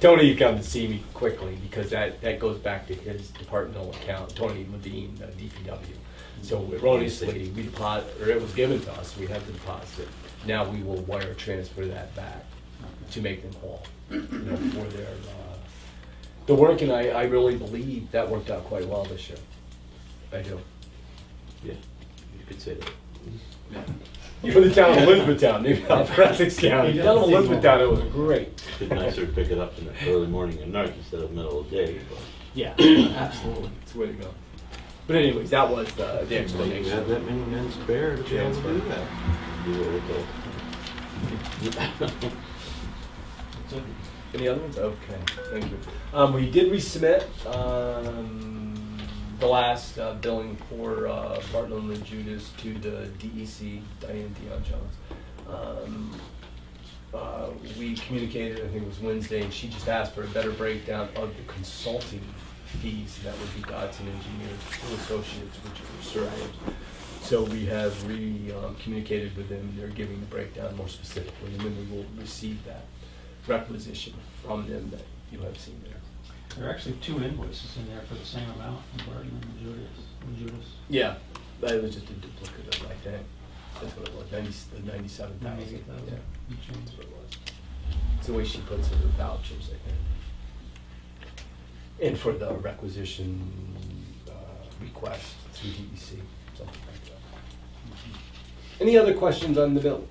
Tony, you come to see me quickly, because that goes back to his departmental account, Tony Levine, DPW. So erroneously, we deposit, or it was given to us, we have to deposit it. Now we will wire transfer that back to make them whole, for the work, and I really believe that worked out quite well this year. I do. Yeah, you could say that. Yeah. You're the town of Elizabethtown, maybe not for Essex County. The town of Elizabethtown, it was great. It's been nicer to pick it up in the early morning and night instead of middle of the day. But. Yeah, absolutely. It's the way to go. But anyways, that was the explanation. You have that many men spare to be able to do that. Any other ones? Okay, thank you. We did resubmit the last billing for Bartlett and Judas to the DEC, Diane Dion Jones. We communicated, I think it was Wednesday, and she just asked for a better breakdown of the consulting fees. That would be Dodson Engineers, two associates, which are surveyors. So we have communicated with them. They're giving the breakdown more specifically, and then we will receive that requisition from them that you have seen there. There are actually two invoices in there for the same amount from Barton and Judas. Yeah, that was just a duplicate of, I think. That's what it was, 97,000. 98,000. Yeah, that's what it was. It's the way she puts it, the vouchers, I think. And for the requisition request through DEC, something like that. Any other questions on the bill?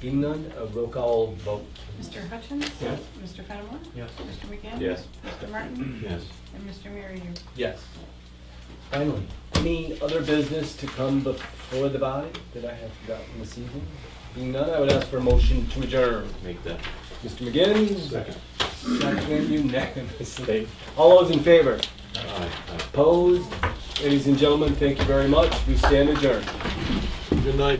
Being none, a roll call vote. Mr. Hutchins? Yes. Mr. Fenimore? Yes. Mr. McGinn? Yes. Mr. Martin? Yes. And Mr. Merryle? Yes. Finally, any other business to come before the body that I have forgotten this evening? Being none, I would ask for a motion to adjourn. Make that. Mr. McGinn? Second. Second unanimously. All those in favor? Opposed? Ladies and gentlemen, thank you very much. We stand adjourned. Good night.